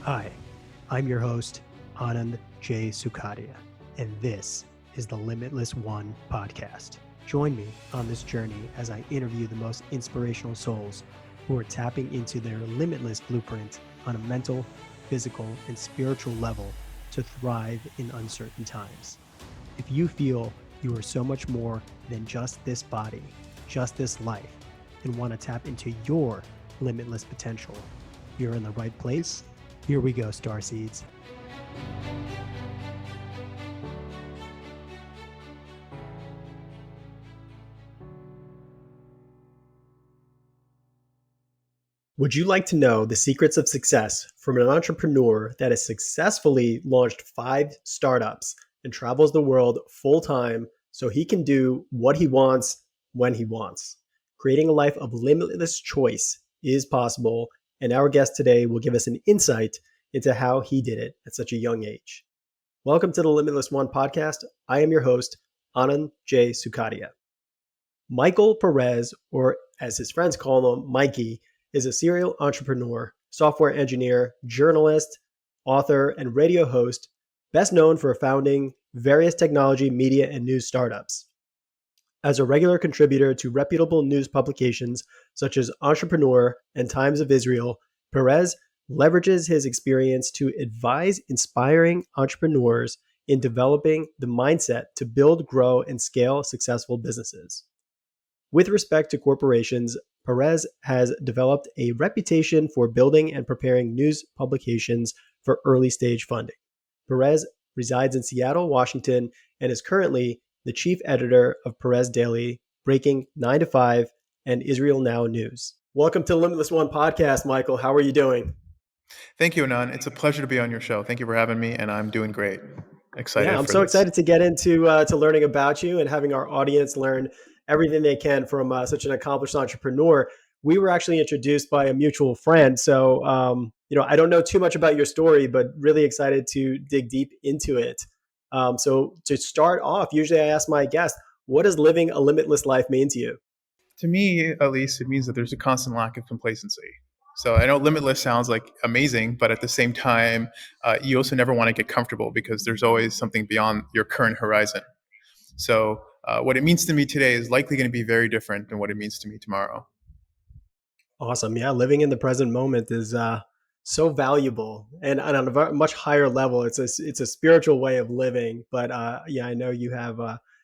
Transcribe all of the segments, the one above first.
Hi, I'm your host, Anand J. Sukadia, and this is the Limitless One podcast. Join me on this journey as I interview the most inspirational souls who are tapping into their limitless blueprint on a mental, physical, and spiritual level to thrive in uncertain times. If you feel you are so much more than just this body, just this life, and want to tap into your limitless potential, you're in the right place. Here we go, starseeds. Would you like to know the secrets of success from an entrepreneur that has successfully launched 5 startups and travels the world full time so he can do what he wants when he wants? Creating a life of limitless choice is possible, and our guest today will give us an insight into how he did it at such a young age. Welcome to the Limitless One podcast. I am your host, Anand J. Sukadia. Michael Peres, or as his friends call him, Mikey, is a serial entrepreneur, software engineer, journalist, author, and radio host, best known for founding various technology, media, and news startups. As a regular contributor to reputable news publications such as Entrepreneur and Times of Israel, Peres leverages his experience to advise inspiring entrepreneurs in developing the mindset to build, grow, and scale successful businesses. With respect to corporations, Peres has developed a reputation for building and preparing news publications for early stage funding. Peres resides in Seattle, Washington, and is currently the chief editor of Peres Daily, Breaking 9 to 5, and Israel Now News. Welcome to Limitless One podcast, Michael. How are you doing? Thank you, Anand. It's a pleasure to be on your show. Thank you for having me, and I'm doing great. Excited Yeah, I'm for so this. excited to get into to learning about you and having our audience learn everything they can from such an accomplished entrepreneur. We were actually introduced by a mutual friend, so I don't know too much about your story, but really excited to dig deep into it. So to start off, usually I ask my guests, what does living a limitless life mean to you? To me, at least, it means that there's a constant lack of complacency. So I know limitless sounds like amazing, but at the same time, you also never want to get comfortable because there's always something beyond your current horizon. So what it means to me today is likely going to be very different than what it means to me tomorrow. Awesome. Yeah, living in the present moment is so valuable, and on a much higher level, it's a spiritual way of living. But yeah, I know you have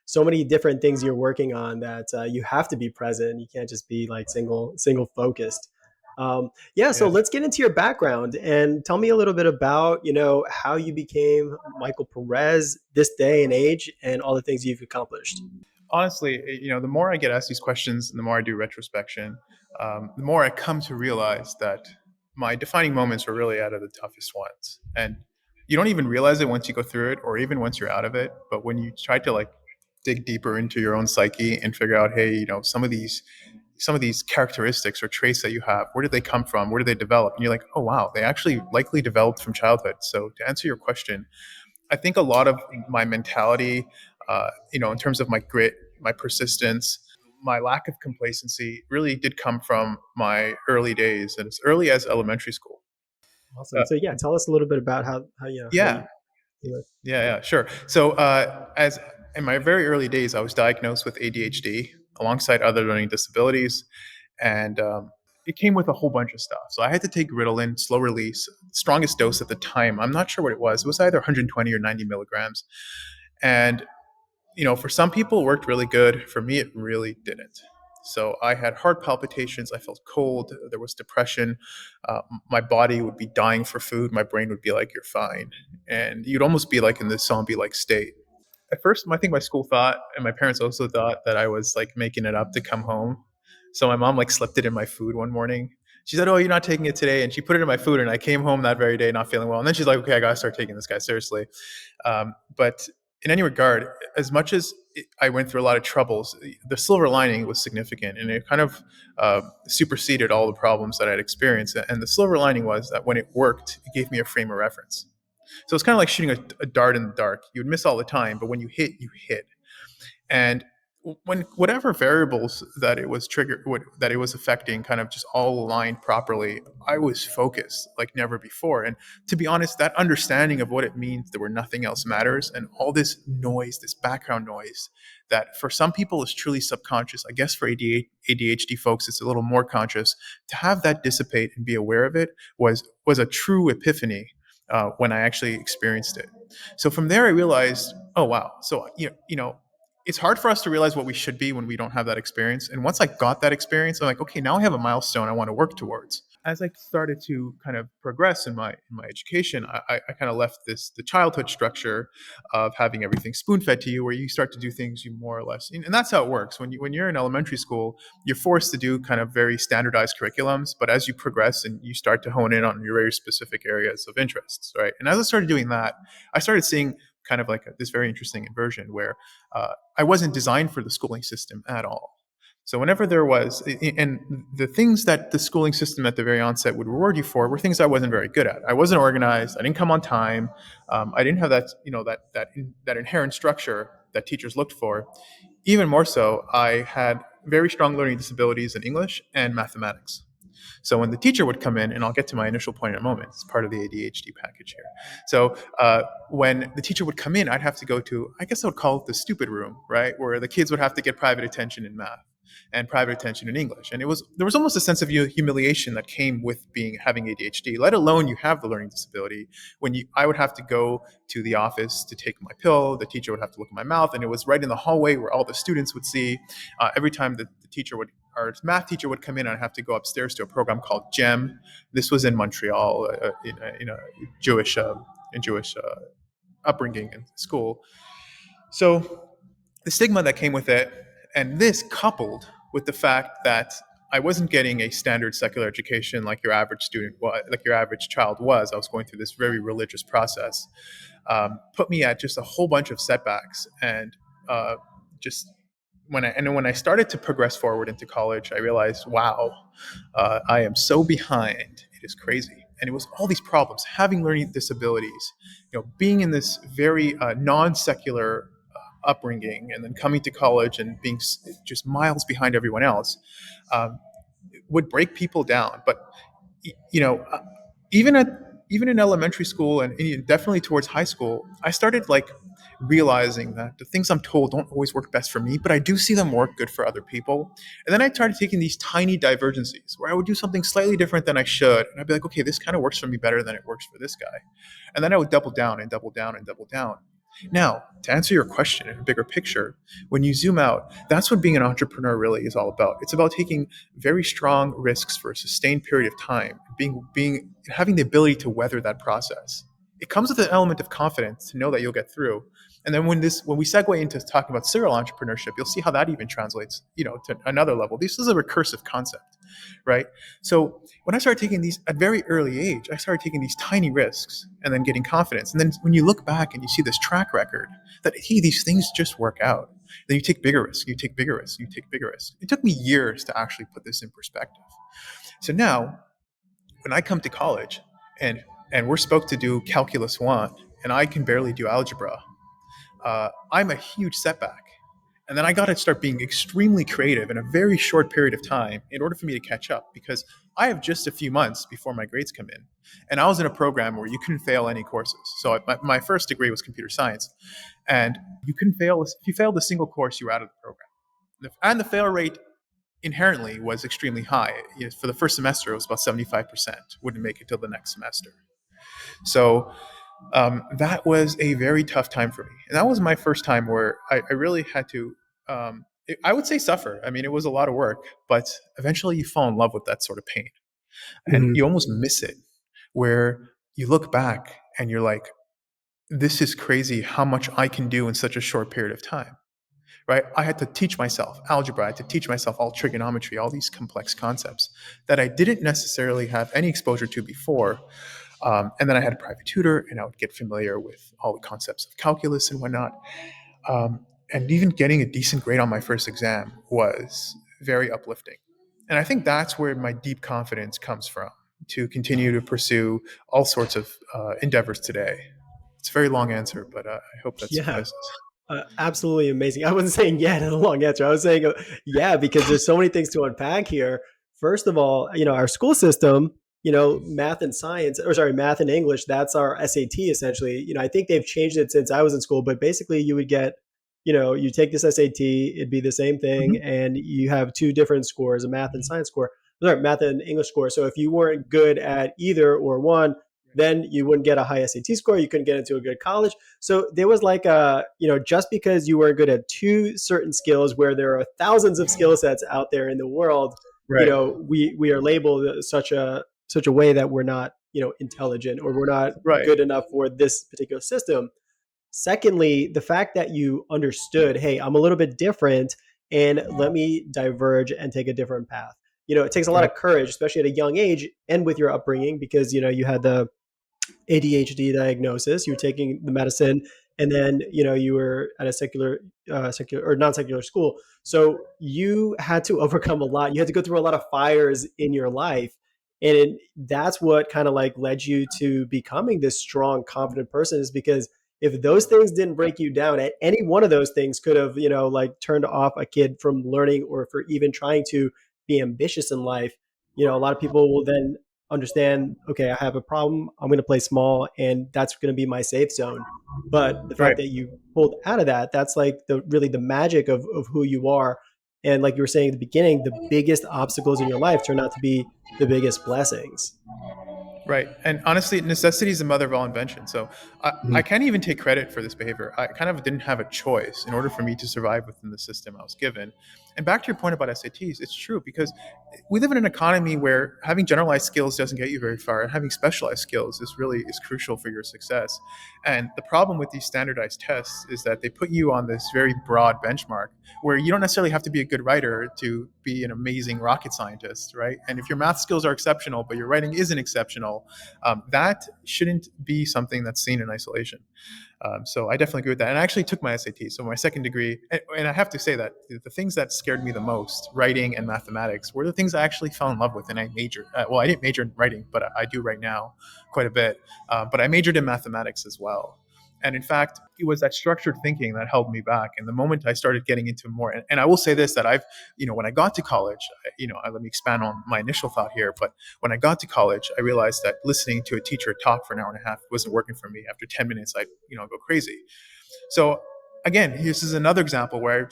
so many different things you're working on that you have to be present. You can't just be like single focused. Yeah, so Yes. let's get into your background and tell me a little bit about how you became Michael Peres this day and age, and all the things you've accomplished. Honestly, the more I get asked these questions and the more I do retrospection, the more I come to realize that my defining moments were really out of the toughest ones. And you don't even realize it once you go through it or even once you're out of it. But when you try to like dig deeper into your own psyche and figure out, hey, some of these characteristics or traits that you have, where did they come from? Where did they develop? And you're like, oh wow, they actually likely developed from childhood. So to answer your question, I think a lot of my mentality, in terms of my grit, my persistence, my lack of complacency really did come from my early days and as early as elementary school. Awesome. Uh, So yeah, tell us a little bit about how yeah, you yeah, sure. So as in my very early days, I was diagnosed with ADHD alongside other learning disabilities, and it came with a whole bunch of stuff. So I had to take Ritalin, slow release, strongest dose at the time. I'm not sure what it was. It was either 120 or 90 milligrams. And for some people, it worked really good. For me, it really didn't. So I had heart palpitations. I felt cold. There was depression. My body would be dying for food. My brain would be like, "You're fine," and you'd almost be like in this zombie-like state. At first, I think my school thought, and my parents also thought that I was like making it up to come home. So my mom like slipped it in my food one morning. She said, "Oh, you're not taking it today," and she put it in my food. And I came home that very day not feeling well. And then she's like, "Okay, I gotta start taking this guy seriously." But in any regard, as much as I went through a lot of troubles, the silver lining was significant, and it kind of superseded all the problems that I'd experienced. And the silver lining was that when it worked, it gave me a frame of reference. So it's kind of like shooting a dart in the dark. You would miss all the time, but when you hit, you hit. And when whatever variables that it was that it was affecting kind of just all aligned properly, I was focused like never before. And to be honest, that understanding of what it means that where nothing else matters and all this noise, this background noise that for some people is truly subconscious, I guess for ADHD folks it's a little more conscious, to have that dissipate and be aware of it was a true epiphany when I actually experienced it. So from there I realized, oh wow, so it's hard for us to realize what we should be when we don't have that experience. And once I got that experience, I'm like, okay, now I have a milestone I want to work towards. As I started to kind of progress in my education, I kind of left the childhood structure of having everything spoon fed to you, where you start to do things you more or less, and that's how it works. When you're in elementary school, you're forced to do kind of very standardized curriculums, but as you progress and you start to hone in on your very specific areas of interests, right? And as I started doing that, I started seeing kind of like this very interesting inversion where I wasn't designed for the schooling system at all. So whenever there was, and the things that the schooling system at the very onset would reward you for were things I wasn't very good at. I wasn't organized. I didn't come on time. I didn't have that, that inherent structure that teachers looked for. Even more so, I had very strong learning disabilities in English and mathematics. So when the teacher would come in, and I'll get to my initial point in a moment, it's part of the ADHD package here. So when the teacher would come in, I'd have to go to, I guess I would call it the stupid room, right? Where the kids would have to get private attention in math and private attention in English. And there was almost a sense of humiliation that came with having ADHD, let alone you have the learning disability. I would have to go to the office to take my pill, the teacher would have to look at my mouth, and it was right in the hallway where all the students would see. Every time the teacher would our math teacher would come in, and I'd have to go upstairs to a program called GEM. This was in Montreal, in a Jewish upbringing in school. So the stigma that came with it, and this coupled with the fact that I wasn't getting a standard secular education like your average student was, like your average child was. I was going through this very religious process, put me at just a whole bunch of setbacks, and just when I started to progress forward into college, I realized, wow, I am so behind. It is crazy, and it was all these problems: having learning disabilities, being in this very non-secular upbringing, and then coming to college and being just miles behind everyone else, um, would break people down. But you know, even at even in elementary school and definitely towards high school, I started like realizing that the things I'm told don't always work best for me, but I do see them work good for other people. And then I started taking these tiny divergencies where I would do something slightly different than I should, and I'd be like, okay, this kind of works for me better than it works for this guy. And then I would double down and double down and double down. Now, to answer your question in a bigger picture, when you zoom out, that's what being an entrepreneur really is all about. It's about taking very strong risks for a sustained period of time, having the ability to weather that process. It comes with an element of confidence to know that you'll get through. And then when we segue into talking about serial entrepreneurship, you'll see how that even translates, to another level. This is a recursive concept, right? So when I started taking these at very early age, I started taking these tiny risks and then getting confidence. And then when you look back and you see this track record that, hey, these things just work out, then you take bigger risks, you take bigger risks, you take bigger risks. It took me years to actually put this in perspective. So now when I come to college and we're supposed to do calculus one and I can barely do algebra, I'm a huge setback. And then I got to start being extremely creative in a very short period of time in order for me to catch up, because I have just a few months before my grades come in. And I was in a program where you couldn't fail any courses. So my first degree was computer science. And you couldn't fail. If you failed a single course, you were out of the program. And the fail rate inherently was extremely high. For the first semester, it was about 75%. Wouldn't make it till the next semester. So that was a very tough time for me. And that was my first time where I really had to, I would say, suffer. I mean, it was a lot of work, but eventually you fall in love with that sort of pain and Mhm. you almost miss it, where you look back and you're like, this is crazy how much I can do in such a short period of time. Right? I had to teach myself algebra. I had to teach myself all trigonometry, all these complex concepts that I didn't necessarily have any exposure to before. And then I had a private tutor, and I would get familiar with all the concepts of calculus and whatnot. And even getting a decent grade on my first exam was very uplifting. And I think that's where my deep confidence comes from to continue to pursue all sorts of endeavors today. It's a very long answer, but I hope that Yeah. suffices. Absolutely amazing. I wasn't saying yeah in a long answer. I was saying yeah because there's so many things to unpack here. First of all, our school system, math and science, or sorry, math and English, that's our SAT essentially. I think they've changed it since I was in school, but basically you would get, you take this SAT, it'd be the same thing, Mhm. and you have two different scores, a math and science score, sorry, math and English score. So if you weren't good at either or one, then you wouldn't get a high SAT score. You couldn't get into a good college. So there was like just because you were good at two certain skills where there are thousands of skill sets out there in the world, Right. we are labeled such a way that we're not, intelligent or we're not Right. good enough for this particular system. Secondly, the fact that you understood, hey, I'm a little bit different and let me diverge and take a different path. It takes a lot Right. of courage, especially at a young age and with your upbringing, because you had the ADHD diagnosis. You were taking the medicine, and then you were at a secular or non-secular school. So you had to overcome a lot. You had to go through a lot of fires in your life, and that's what kind of like led you to becoming this strong, confident person. Is because if those things didn't break you down, at any one of those things could have like turned off a kid from learning or for even trying to be ambitious in life. A lot of people will then understand, okay, I have a problem, I'm going to play small, and that's going to be my safe zone. But the fact Right. that you pulled out of that, that's like the really the magic of who you are. And like you were saying at the beginning, the biggest obstacles in your life turn out to be the biggest blessings. Right. And honestly, necessity is the mother of all invention. So I Mhm. can't even take credit for this behavior. I kind of didn't have a choice in order for me to survive within the system I was given. And back to your point about SATs, it's true because we live in an economy where having generalized skills doesn't get you very far, and having specialized skills is crucial for your success. And the problem with these standardized tests is that they put you on this very broad benchmark where you don't necessarily have to be a good writer to be an amazing rocket scientist, right? And if your math skills are exceptional, but your writing isn't exceptional, that shouldn't be something that's seen in isolation. So I definitely agree with that. And I actually took my SAT. So my second degree, and I have to say that the things that scared me the most, writing and mathematics, were the things I actually fell in love with. And I majored. Well, I didn't major in writing, but I do right now quite a bit. But I majored in mathematics as well. And in fact, it was that structured thinking that held me back. And the moment I started getting into more, and I will say this, that when I got to college, let me expand on my initial thought here, but when I got to college, I realized that listening to a teacher talk for an hour and a half wasn't working for me. After 10 minutes, I'd, go crazy. So again, this is another example where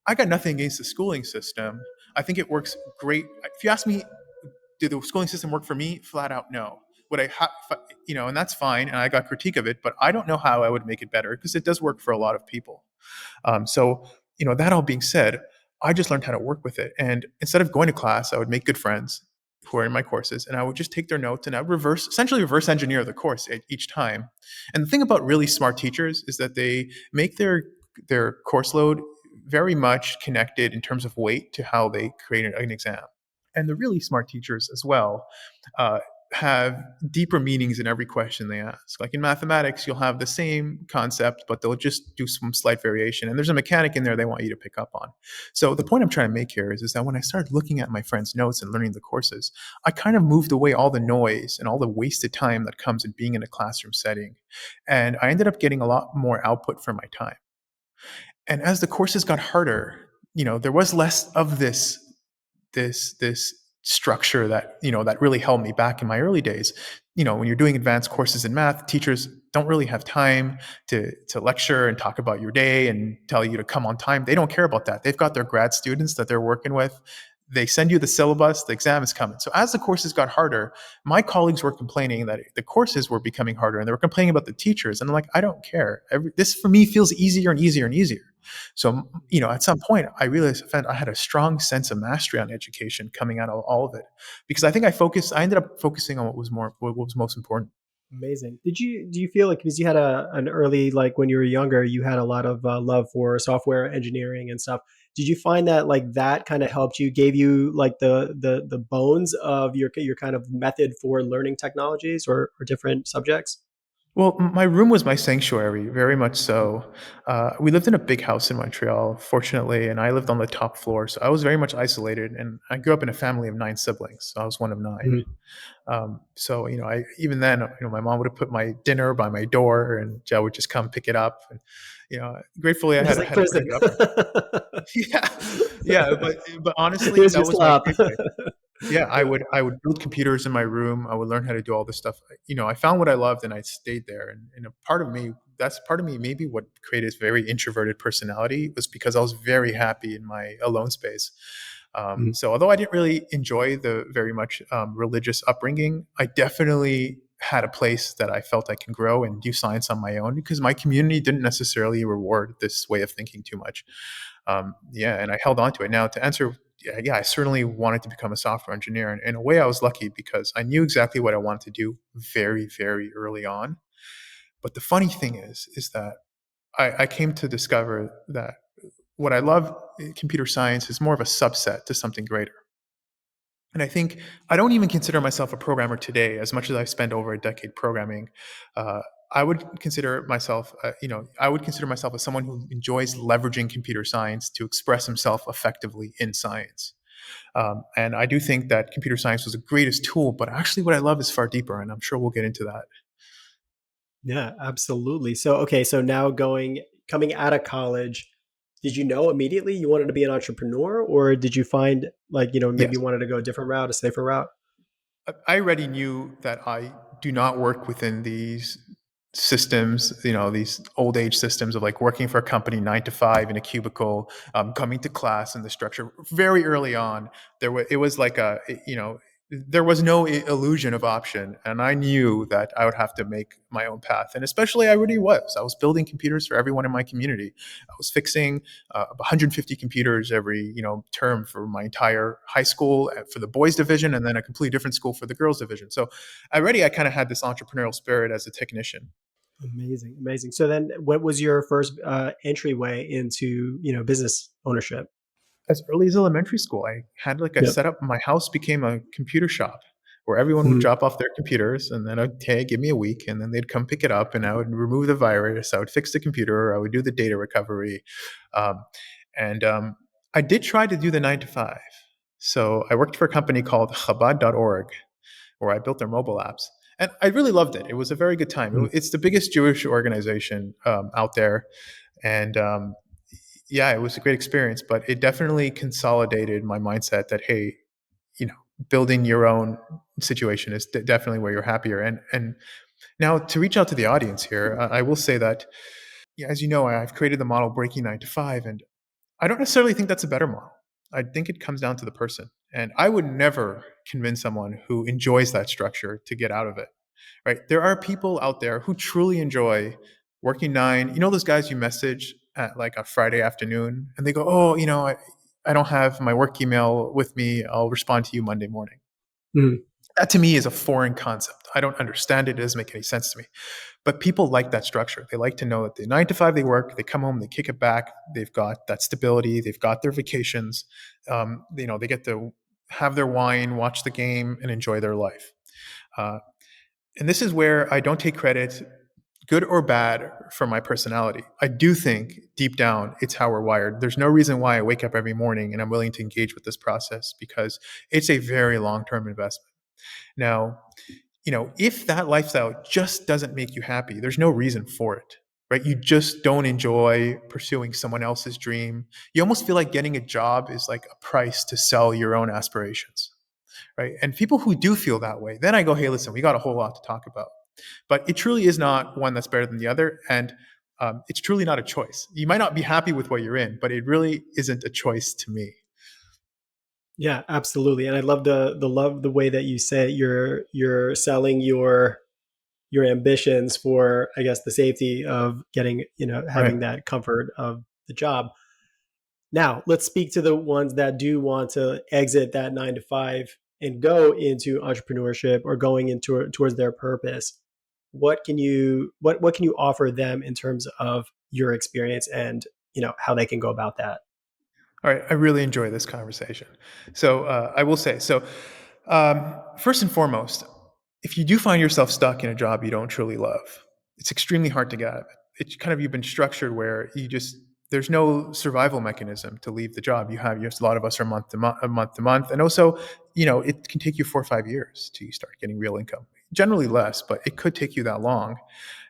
I got nothing against the schooling system. I think it works great. If you ask me, did the schooling system work for me? Flat out, no. Would I have, and that's fine. And I got critique of it, but I don't know how I would make it better because it does work for a lot of people. So, that all being said, I just learned how to work with it. And instead of going to class, I would make good friends who are in my courses, and I would just take their notes and I would essentially reverse engineer the course each time. And the thing about really smart teachers is that they make their course load very much connected in terms of weight to how they create an exam. And the really smart teachers as well uh, have deeper meanings in every question they ask. Like in mathematics, you'll have the same concept, but they'll just do some slight variation. And there's a mechanic in there they want you to pick up on. So the point I'm trying to make here is that when I started looking at my friends' notes and learning the courses, I kind of moved away all the noise and all the wasted time that comes in being in a classroom setting. And I ended up getting a lot more output for my time. And as the courses got harder, there was less of this structure that that really held me back in my early days. When you're doing advanced courses in math, teachers don't really have time to lecture and talk about your day and tell you to come on time. They don't care about that. They've got their grad students that they're working with. They send you the syllabus, the exam is coming. So as the courses got harder, my colleagues were complaining that the courses were becoming harder and they were complaining about the teachers. And I'm like, I don't care. This for me feels easier and easier and easier. So, at some point, I realized I had a strong sense of mastery on education coming out of all of it, because I think I ended up focusing on what was most important. Amazing. Do you feel like because you had an early, like when you were younger, you had a lot of love for software engineering and stuff. Did you find that like that kind of helped you, gave you like the bones of your kind of method for learning technologies or different subjects? Well, my room was my sanctuary, very much so. We lived in a big house in Montreal, fortunately, and I lived on the top floor, so I was very much isolated. And I grew up in a family of nine siblings, so I was one of nine. Mhm. So I even then, my mom would have put my dinner by my door, and Joe would just come pick it up. And gratefully, I It's had like had a pretty prison. good upbringing. Yeah, yeah, but honestly, Here's your that was my slop. safe place. Yeah, I would build computers in my room. I would learn how to do all this stuff. I found what I loved, and I stayed there. And a part of me, that's part of me, maybe what created a very introverted personality was because I was very happy in my alone space. Mhm. So although I didn't really enjoy the very much religious upbringing, I definitely had a place that I felt I can grow and do science on my own because my community didn't necessarily reward this way of thinking too much. Yeah, and I held on to it. Now, to answer, yeah, I certainly wanted to become a software engineer. And in a way, I was lucky because I knew exactly what I wanted to do very, very early on. But the funny thing is that I came to discover that what I love in computer science is more of a subset to something greater. And I think I don't even consider myself a programmer today, as much as I've spent over a decade programming. Uh, I would consider myself, I would consider myself as someone who enjoys leveraging computer science to express himself effectively in science. And I do think that computer science was the greatest tool, but actually, what I love is far deeper, and I'm sure we'll get into that. Yeah, absolutely. So, okay, so now coming out of college, did you know immediately you wanted to be an entrepreneur, or did you find like, maybe Yes. you wanted to go a different route, a safer route? I already knew that I do not work within these systems, these old age systems of like working for a company 9 to 5 in a cubicle, coming to class and the structure. Very early on, it was like there was no illusion of option, and I knew that I would have to make my own path. And especially, I really was. I was building computers for everyone in my community. I was fixing 150 computers every term for my entire high school for the boys division, and then a completely different school for the girls division. So I kind of had this entrepreneurial spirit as a technician. Amazing, amazing. So then, what was your first entryway into business ownership? As early as elementary school, I had like a Yep. setup. My house became a computer shop where everyone would Mhm. drop off their computers, and then I'd, hey, give me a week, and then they'd come pick it up, and I would remove the virus, I would fix the computer, I would do the data recovery, um, and I did try to do the 9 to 5. So I worked for a company called Chabad.org, where I built their mobile apps. And I really loved it. It was a very good time. Mhm. It's the biggest Jewish organization out there. And yeah, it was a great experience, but it definitely consolidated my mindset that, hey, you know, building your own situation is definitely where you're happier. And now to reach out to the audience here, I will say that, yeah, as you know, I've created the model breaking 9 to 5, and I don't necessarily think that's a better model. I think it comes down to the person. And I would never convince someone who enjoys that structure to get out of it, right? There are people out there who truly enjoy working nine. You know, those guys you message at like a Friday afternoon and they go, oh, I don't have my work email with me. I'll respond to you Monday morning. Mhm. That to me is a foreign concept. I don't understand it. It doesn't make any sense to me. But people like that structure. They like to know that the 9 to 5 they work, they come home, they kick it back. They've got that stability. They've got their vacations. They get to have their wine, watch the game, and enjoy their life. Uh, and this is where I don't take credit, good or bad, for my personality. I do think deep down it's how we're wired. There's no reason why I wake up every morning and I'm willing to engage with this process because it's a very long term investment. Now, if that lifestyle just doesn't make you happy, there's no reason for it, right? You just don't enjoy pursuing someone else's dream. You almost feel like getting a job is like a price to sell your own aspirations, right? And people who do feel that way, then I go, hey, listen, we got a whole lot to talk about. But it truly is not one that's better than the other. And it's truly not a choice. You might not be happy with what you're in, but it really isn't a choice to me. Yeah, absolutely. And I love the way that you say you're selling your ambitions for, I guess, the safety of getting, Right. having that comfort of the job. Now, let's speak to the ones that do want to exit that 9 to 5 and go into entrepreneurship or going into towards their purpose. What can you offer them in terms of your experience and how they can go about that? All right. I really enjoy this conversation. So I will say, first and foremost, if you do find yourself stuck in a job you don't truly love, it's extremely hard to get out of it. It's kind of, you've been structured where there's no survival mechanism to leave the job. A lot of us are month to month, and also, it can take you 4 or 5 years till you start getting real income. Generally less, but it could take you that long.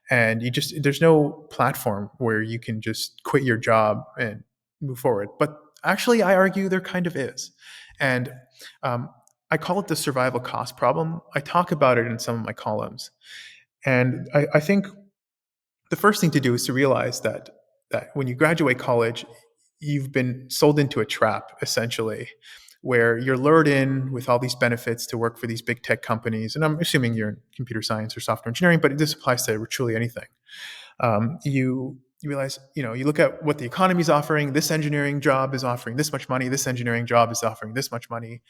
And there's no platform where you can just quit your job and move forward. But actually, I argue there kind of is, and um, I call it the survival cost problem. I talk about it in some of my columns, and I think the first thing to do is to realize that when you graduate college, you've been sold into a trap, essentially, where you're lured in with all these benefits to work for these big tech companies. And I'm assuming you're in computer science or software engineering, but this applies to truly anything. You realize, you look at what the economy is offering. This engineering job is offering this much money. This engineering job is offering this much money.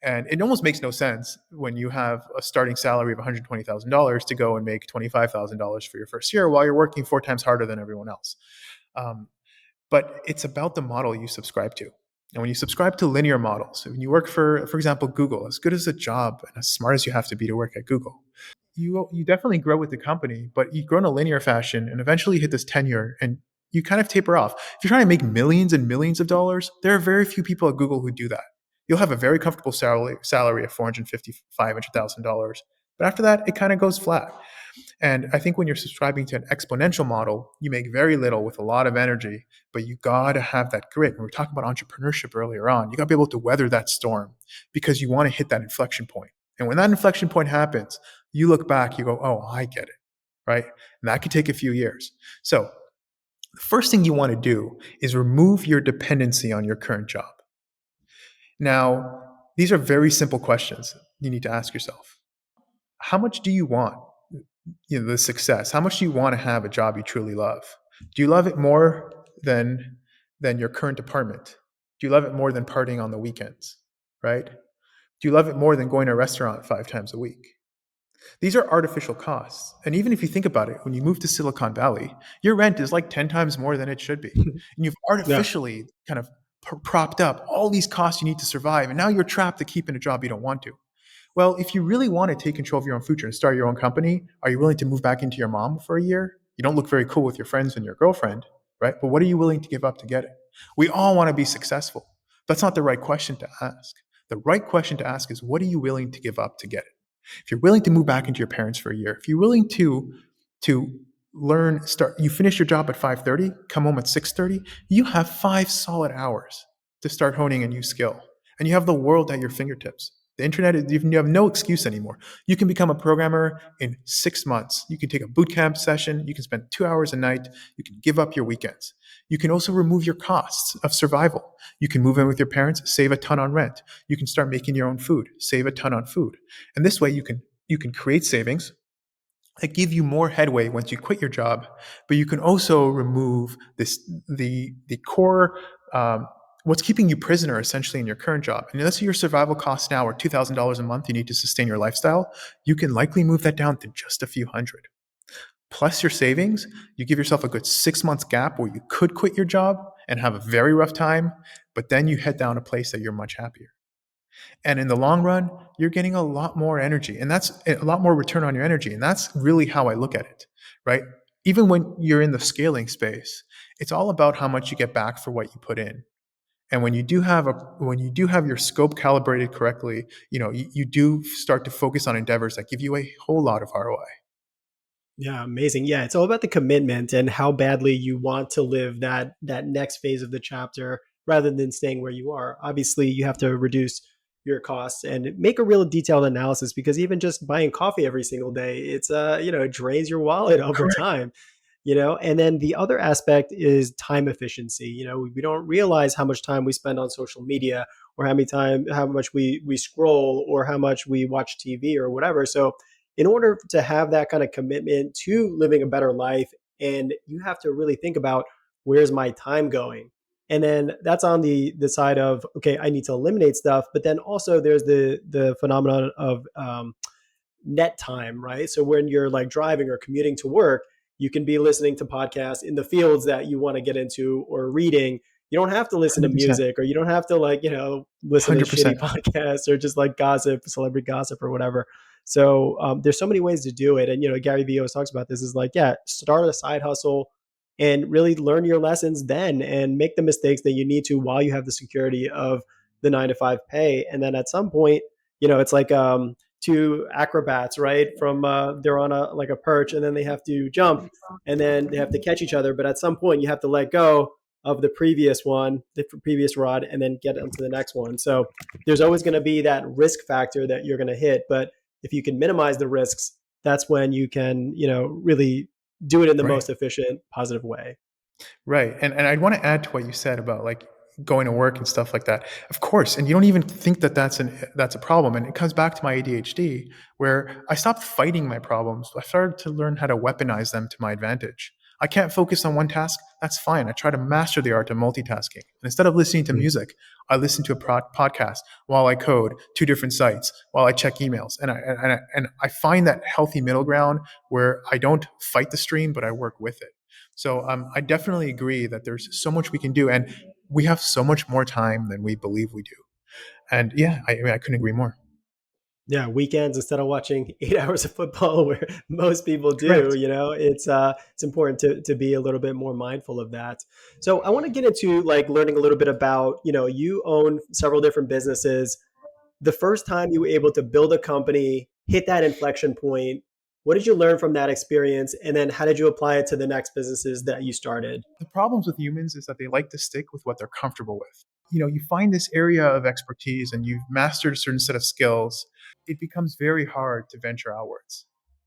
And it almost makes no sense when you have a starting salary of $120,000 to go and make $25,000 for your first year while you're working 4 times harder than everyone else. Um, but it's about the model you subscribe to. And when you subscribe to linear models, when you work for example, Google, as good as a job and as smart as you have to be to work at Google, you definitely grow with the company, but you grow in a linear fashion, and eventually you hit this tenure, and you kind of taper off. If you're trying to make millions and millions of dollars, there are very few people at Google who do that. You'll have a very comfortable salary of $450,000, $500,000, but after that, it kind of goes flat. And I think when you're subscribing to an exponential model, you make very little with a lot of energy, but you got to have that grit. And we were talking about entrepreneurship earlier on. You got to be able to weather that storm because you want to hit that inflection point. And when that inflection point happens, you look back, you go, oh, I get it, right? And that could take a few years. So the first thing you want to do is remove your dependency on your current job. Now, these are very simple questions you need to ask yourself. How much do you want the success? How much do you want to have a job you truly love? Do you love it more than your current department? Do you love it more than partying on the weekends, right? Do you love it more than going to a restaurant 5 times a week? These are artificial costs. And even if you think about it, when you move to Silicon Valley, your rent is like 10 times more than it should be. And you've Yeah. artificially kind of propped up all these costs you need to survive. And now you're trapped to keep in a job you don't want to. Well, if you really want to take control of your own future and start your own company, are you willing to move back into your mom for a year? You don't look very cool with your friends and your girlfriend, right? But what are you willing to give up to get it? We all want to be successful. That's not the right question to ask. The right question to ask is, what are you willing to give up to get it? If you're willing to move back into your parents for a year, if you're willing to you finish your job at 5:30, come home at 6:30, you have 5 solid hours to start honing a new skill. And you have the world at your fingertips. The internet, you have no excuse anymore. You can become a programmer in 6 months. You can take a boot camp session. You can spend 2 hours a night. You can give up your weekends. You can also remove your costs of survival. You can move in with your parents, save a ton on rent. You can start making your own food, save a ton on food. And this way you can create savings that give you more headway once you quit your job, but you can also remove the core what's keeping you prisoner essentially in your current job. And let's say your survival costs now are $2,000 a month you need to sustain your lifestyle. You can likely move that down to just a few hundred. Plus your savings, you give yourself a good 6 months gap where you could quit your job and have a very rough time, but then you head down a place that you're much happier. And in the long run, you're getting a lot more energy, and that's a lot more return on your energy. And that's really how I look at it, right? Even when you're in the scaling space, it's all about how much you get back for what you put in. And when you do have your scope calibrated correctly, you do start to focus on endeavors that give you a whole lot of ROI. Yeah, amazing. Yeah, it's all about the commitment and how badly you want to live that next phase of the chapter rather than staying where you are. Obviously, you have to reduce your costs and make a real detailed analysis because even just buying coffee every single day, it's it drains your wallet over Correct. time. And then the other aspect is time efficiency. We don't realize how much time we spend on social media or how much we scroll or how much we watch TV or whatever. So in order to have that kind of commitment to living a better life, and you have to really think about, where's my time going? And then that's on the side of, okay, I need to eliminate stuff, but then also there's the phenomenon of net time, right? So when you're like driving or commuting to work, you can be listening to podcasts in the fields that you want to get into or reading. You don't have to listen to 100%. music, or you don't have to listen to 100%. shitty podcasts or just like gossip, celebrity gossip or whatever. So there's so many ways to do it. And, Gary Vee always talks about this is like, yeah, start a side hustle and really learn your lessons then and make the mistakes that you need to while you have the security of the 9 to 5 pay. And then at some point, it's like two acrobats, right? From they're on a like a perch and then they have to jump and then they have to catch each other. But at some point, you have to let go of the previous one, the previous rod, and then get onto the next one. So there's always going to be that risk factor that you're going to hit. But if you can minimize the risks, that's when you can, really do it in the Right. most efficient, positive way. Right. And I'd want to add to what you said about like going to work and stuff like that. Of course, and you don't even think that that's a problem. And it comes back to my ADHD, where I stopped fighting my problems. I started to learn how to weaponize them to my advantage. I can't focus on one task. That's fine. I try to master the art of multitasking. And instead of listening to Mm. music, I listen to a podcast while I code, two different sites, while I check emails. And I find that healthy middle ground where I don't fight the stream, but I work with it. So I definitely agree that there's so much we can do, and we have so much more time than we believe we do. And yeah, I mean, I couldn't agree more. Yeah, weekends instead of watching 8 hours of football, where most people do, Correct. it's important to be a little bit more mindful of that. So I want to get into like learning a little bit about, you own several different businesses. The first time you were able to build a company, hit that inflection point, what did you learn from that experience? And then how did you apply it to the next businesses that you started? The problems with humans is that they like to stick with what they're comfortable with. You find this area of expertise and you've mastered a certain set of skills, it becomes very hard to venture outwards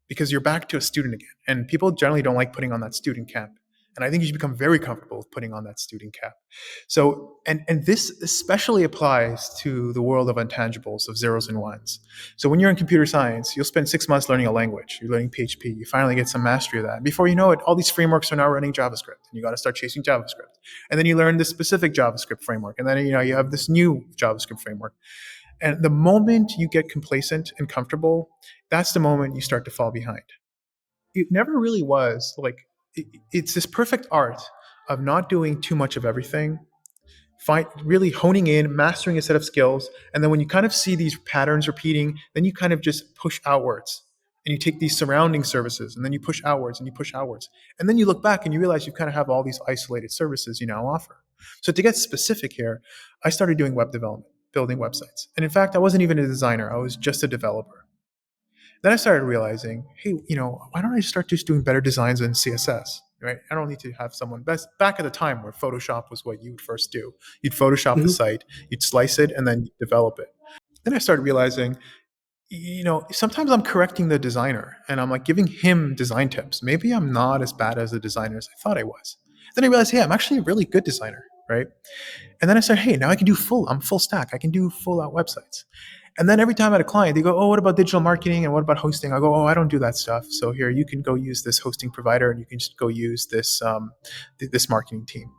because you're back to a student again. And people generally don't like putting on that student cap. And I think you should become very comfortable with putting on that student cap. So, and this especially applies to the world of intangibles, of zeros and ones. So when you're in computer science, you'll spend 6 months learning a language. You're learning PHP. You finally get some mastery of that. Before you know it, all these frameworks are now running JavaScript, and you got to start chasing JavaScript. And then you learn this specific JavaScript framework, and then you have this new JavaScript framework. And the moment you get complacent and comfortable, that's the moment you start to fall behind. It never really was like it's this perfect art of not doing too much of everything, really honing in, mastering a set of skills, and then when you kind of see these patterns repeating, then you kind of just push outwards. And you take these surrounding services and then you push outwards and you push outwards. And then you look back and you realize you kind of have all these isolated services you now offer. So to get specific here, I started doing web development, building websites. And in fact, I wasn't even a designer, I was just a developer. Then I started realizing, hey, why don't I start just doing better designs in CSS? Right? I don't need to have someone. That's back at the time where Photoshop was what you would first do. You'd Photoshop the Mhm. site, you'd slice it, and then you'd develop it. Then I started realizing, sometimes I'm correcting the designer and I'm like giving him design tips. Maybe I'm not as bad as a designer as I thought I was. Then I realized, hey, I'm actually a really good designer, right? And then I said, hey, now I can do I'm full stack. I can do full out websites. And then every time I had a client, they go, oh, what about digital marketing and what about hosting? I go, oh, I don't do that stuff. So here, you can go use this hosting provider and you can just go use this marketing team.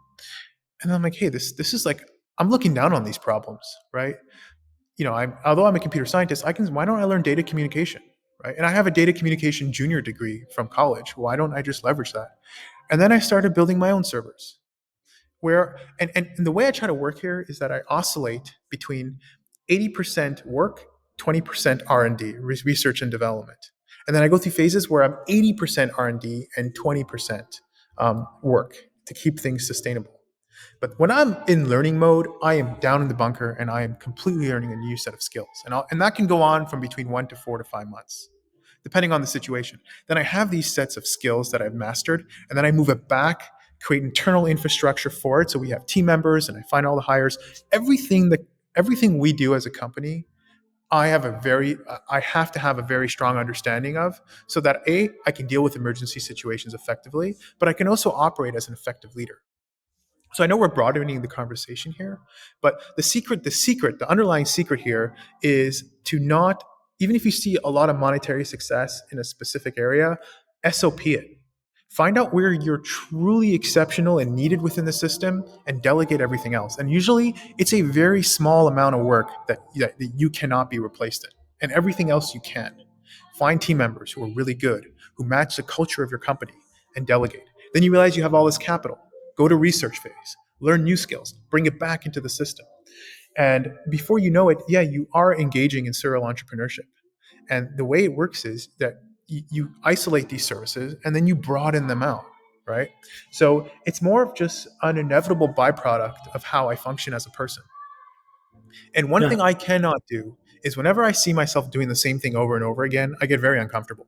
And I'm like, hey, this is like, I'm looking down on these problems, right? Although I'm a computer scientist, why don't I learn data communication, right? And I have a data communication junior degree from college. Why don't I just leverage that? And then I started building my own servers and the way I try to work here is that I oscillate between 80% work, 20% R&D, research and development. And then I go through phases where I'm 80% R&D and 20% work to keep things sustainable. But when I'm in learning mode, I am down in the bunker and I am completely learning a new set of skills. And that can go on from between 1 to 4 to 5 months, depending on the situation. Then I have these sets of skills that I've mastered, and then I move it back, create internal infrastructure for it. So we have team members, and I find all the hires. Everything we do as a company, I have to have a very strong understanding of, so that I can deal with emergency situations effectively, but I can also operate as an effective leader. So I know we're broadening the conversation here, but the underlying secret here is to not, even if you see a lot of monetary success in a specific area, SOP it. Find out where you're truly exceptional and needed within the system and delegate everything else. And usually it's a very small amount of work that you cannot be replaced in, and everything else you can. Find team members who are really good, who match the culture of your company, and delegate. Then you realize you have all this capital. Go to research phase, learn new skills, bring it back into the system. And before you know it, yeah, you are engaging in serial entrepreneurship. And the way it works is that you isolate these services and then you broaden them out, right? So it's more of just an inevitable byproduct of how I function as a person. And one Yeah. thing I cannot do is whenever I see myself doing the same thing over and over again, I get very uncomfortable.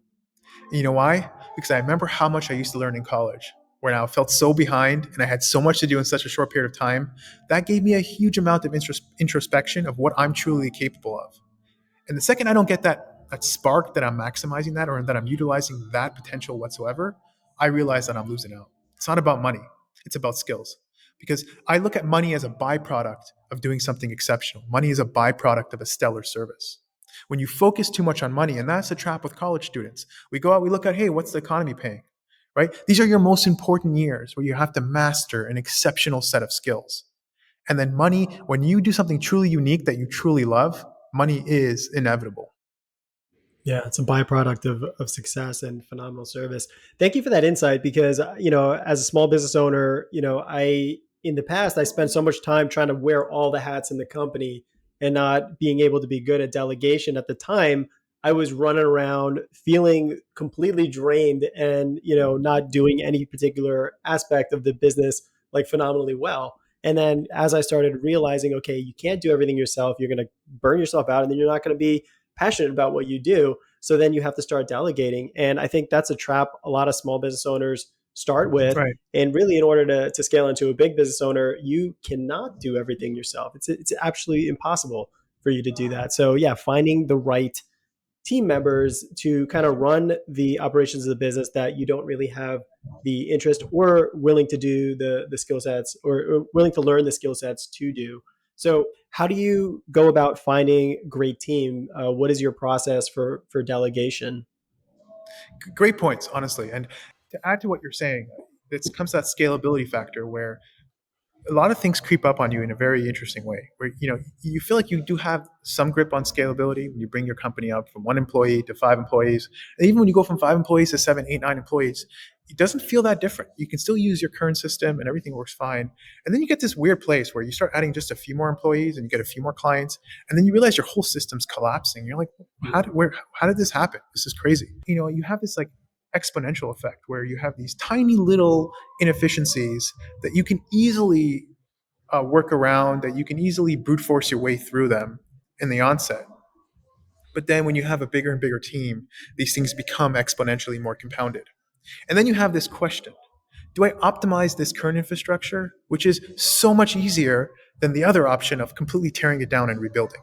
And you know why? Because I remember how much I used to learn in college, where I felt so behind and I had so much to do in such a short period of time. That gave me a huge amount of introspection of what I'm truly capable of. And the second I don't get that spark that I'm maximizing that or that I'm utilizing that potential whatsoever, I realize that I'm losing out. It's not about money, it's about skills. Because I look at money as a byproduct of doing something exceptional. Money is a byproduct of a stellar service. When you focus too much on money, and that's a trap with college students, we go out, we look at, hey, what's the economy paying? Right? These are your most important years where you have to master an exceptional set of skills. And then money, when you do something truly unique that you truly love, money is inevitable. Yeah, it's a byproduct of success and phenomenal service. Thank you for that insight because, as a small business owner, in the past, I spent so much time trying to wear all the hats in the company and not being able to be good at delegation. At the time, I was running around feeling completely drained and, not doing any particular aspect of the business like phenomenally well. And then as I started realizing, okay, you can't do everything yourself, you're going to burn yourself out and then you're not going to be passionate about what you do. So then you have to start delegating. And I think that's a trap a lot of small business owners start with. Right. And really, in order to scale into a big business owner, you cannot do everything yourself. It's absolutely impossible for you to do that. So yeah, finding the right team members to kind of run the operations of the business that you don't really have the interest or willing to do the skill sets or willing to learn the skill sets to do. So how do you go about finding great team? What is your process for delegation? Great points, honestly. And to add to what you're saying, it comes to that scalability factor where a lot of things creep up on you in a very interesting way where you feel like you do have some grip on scalability when you bring your company up from one employee to five employees, and even when you go from five employees to seven, eight, nine employees, it doesn't feel that different. You can still use your current system and everything works fine. And then you get this weird place where you start adding just a few more employees and you get a few more clients, and then you realize your whole system's collapsing. You're like, how did this happen? This is crazy. You have this like exponential effect where you have these tiny little inefficiencies that you can easily work around, that you can easily brute force your way through them in the onset. But then when you have a bigger and bigger team, these things become exponentially more compounded. And then you have this question: do I optimize this current infrastructure, which is so much easier than the other option of completely tearing it down and rebuilding?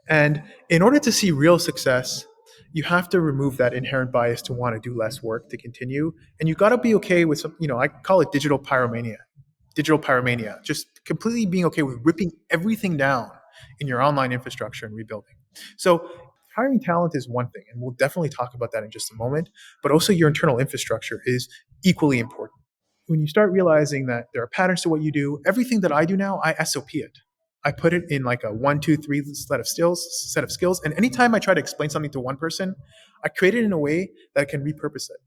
And in order to see real success, you have to remove that inherent bias to want to do less work to continue. And you got to be okay with some, I call it digital pyromania, just completely being okay with ripping everything down in your online infrastructure and rebuilding. So hiring talent is one thing, and we'll definitely talk about that in just a moment, but also your internal infrastructure is equally important. When you start realizing that there are patterns to what you do, everything that I do now, I SOP it. I put it in like a one, two, three set of skills. And anytime I try to explain something to one person, I create it in a way that I can repurpose it.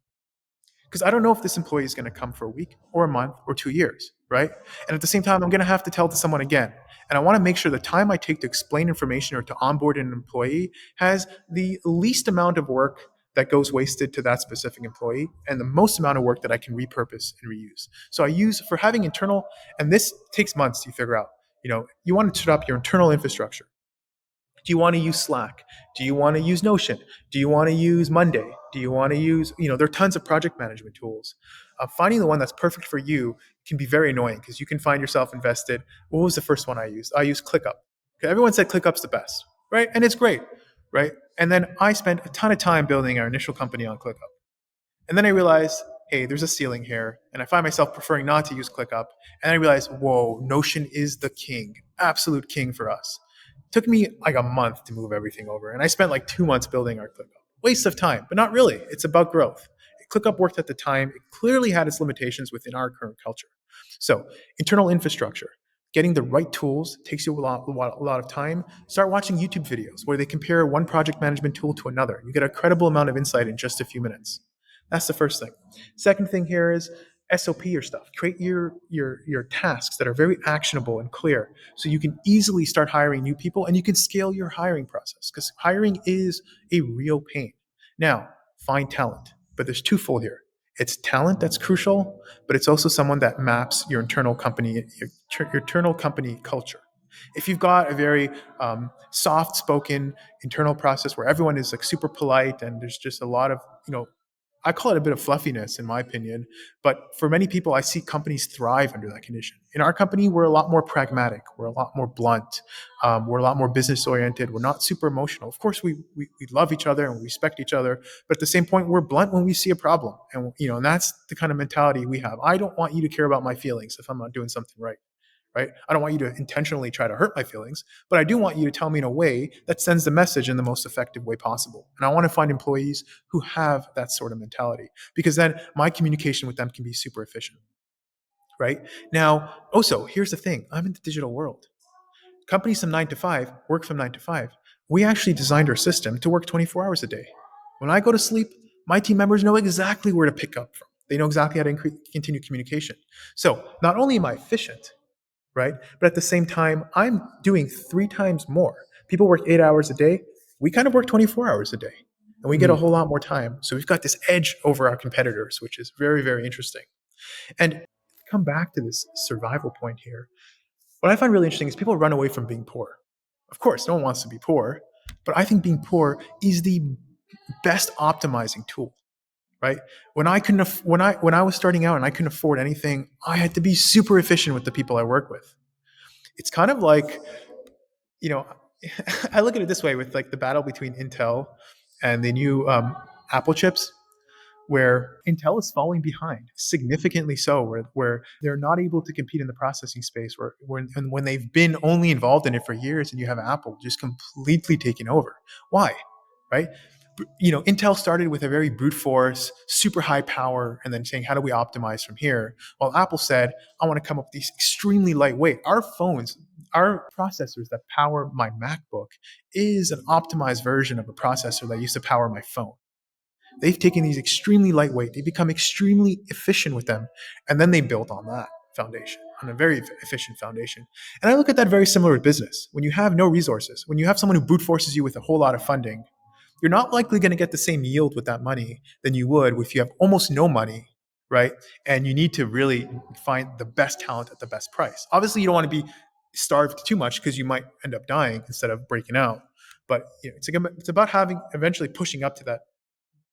Because I don't know if this employee is going to come for a week or a month or 2 years, right? And at the same time, I'm going to have to tell it to someone again. And I want to make sure the time I take to explain information or to onboard an employee has the least amount of work that goes wasted to that specific employee and the most amount of work that I can repurpose and reuse. So I use for having internal, and this takes months to figure out. You want to set up your internal infrastructure. Do you want to use Slack? Do you want to use Notion? Do you want to use Monday? Do you want to use, there are tons of project management tools. Finding the one that's perfect for you can be very annoying because you can find yourself invested. What was the first one I used? I used ClickUp. Okay, everyone said ClickUp's the best, right? And it's great, right? And then I spent a ton of time building our initial company on ClickUp. And then I realized, hey, there's a ceiling here. And I find myself preferring not to use ClickUp. And I realized, whoa, Notion is the king, absolute king for us. It took me like a month to move everything over. And I spent like 2 months building our ClickUp. Waste of time, but not really. It's about growth. ClickUp worked at the time. It clearly had its limitations within our current culture. So, internal infrastructure, getting the right tools takes you a lot of time. Start watching YouTube videos where they compare one project management tool to another. You get a credible amount of insight in just a few minutes. That's the first thing. Second thing here is SOP your stuff. Create your tasks that are very actionable and clear, so you can easily start hiring new people and you can scale your hiring process, because hiring is a real pain. Now, find talent, but there's twofold here. It's talent that's crucial, but it's also someone that maps your internal company, your internal company culture. If you've got a very soft-spoken internal process where everyone is like super polite and there's just a lot of, I call it a bit of fluffiness in my opinion, but for many people, I see companies thrive under that condition. In our company, we're a lot more pragmatic, we're a lot more blunt, we're a lot more business oriented. We're not super emotional. Of course, we love each other and we respect each other, but at the same point, we're blunt when we see a problem, and that's the kind of mentality we have. I don't want you to care about my feelings if I'm not doing something right. Right? I don't want you to intentionally try to hurt my feelings, but I do want you to tell me in a way that sends the message in the most effective way possible. And I want to find employees who have that sort of mentality, because then my communication with them can be super efficient. Right? Now, also, here's the thing. I'm in the digital world. Companies from 9 to 5 work from 9 to 5. We actually designed our system to work 24 hours a day. When I go to sleep, my team members know exactly where to pick up from. They know exactly how to continue communication. So not only am I efficient, right? But at the same time, I'm doing 3 times more. People work 8 hours a day. We kind of work 24 hours a day, and we get a Mm. whole lot more time. So we've got this edge over our competitors, which is very, very interesting. And come back to this survival point here. What I find really interesting is people run away from being poor. Of course, no one wants to be poor, but I think being poor is the best optimizing tool. Right? When I couldn't, when I was starting out and I couldn't afford anything, I had to be super efficient with the people I work with. It's kind of like, you know, I look at it this way with like the battle between Intel and the new Apple chips, where Intel is falling behind significantly, so where they're not able to compete in the processing space, when they've been only involved in it for years, and you have Apple just completely taking over. Why? Right? Intel started with a very brute force, super high power, and then saying, how do we optimize from here? While Apple said, I want to come up with these extremely lightweight. Our phones, our processors that power my MacBook is an optimized version of a processor that used to power my phone. They've taken these extremely lightweight, they become extremely efficient with them, and then they built on that foundation, on a very efficient foundation. And I look at that very similar with business. When you have no resources, when you have someone who brute forces you with a whole lot of funding, you're not likely going to get the same yield with that money than you would if you have almost no money, right? And you need to really find the best talent at the best price. Obviously, you don't want to be starved too much because you might end up dying instead of breaking out. But it's about having eventually pushing up to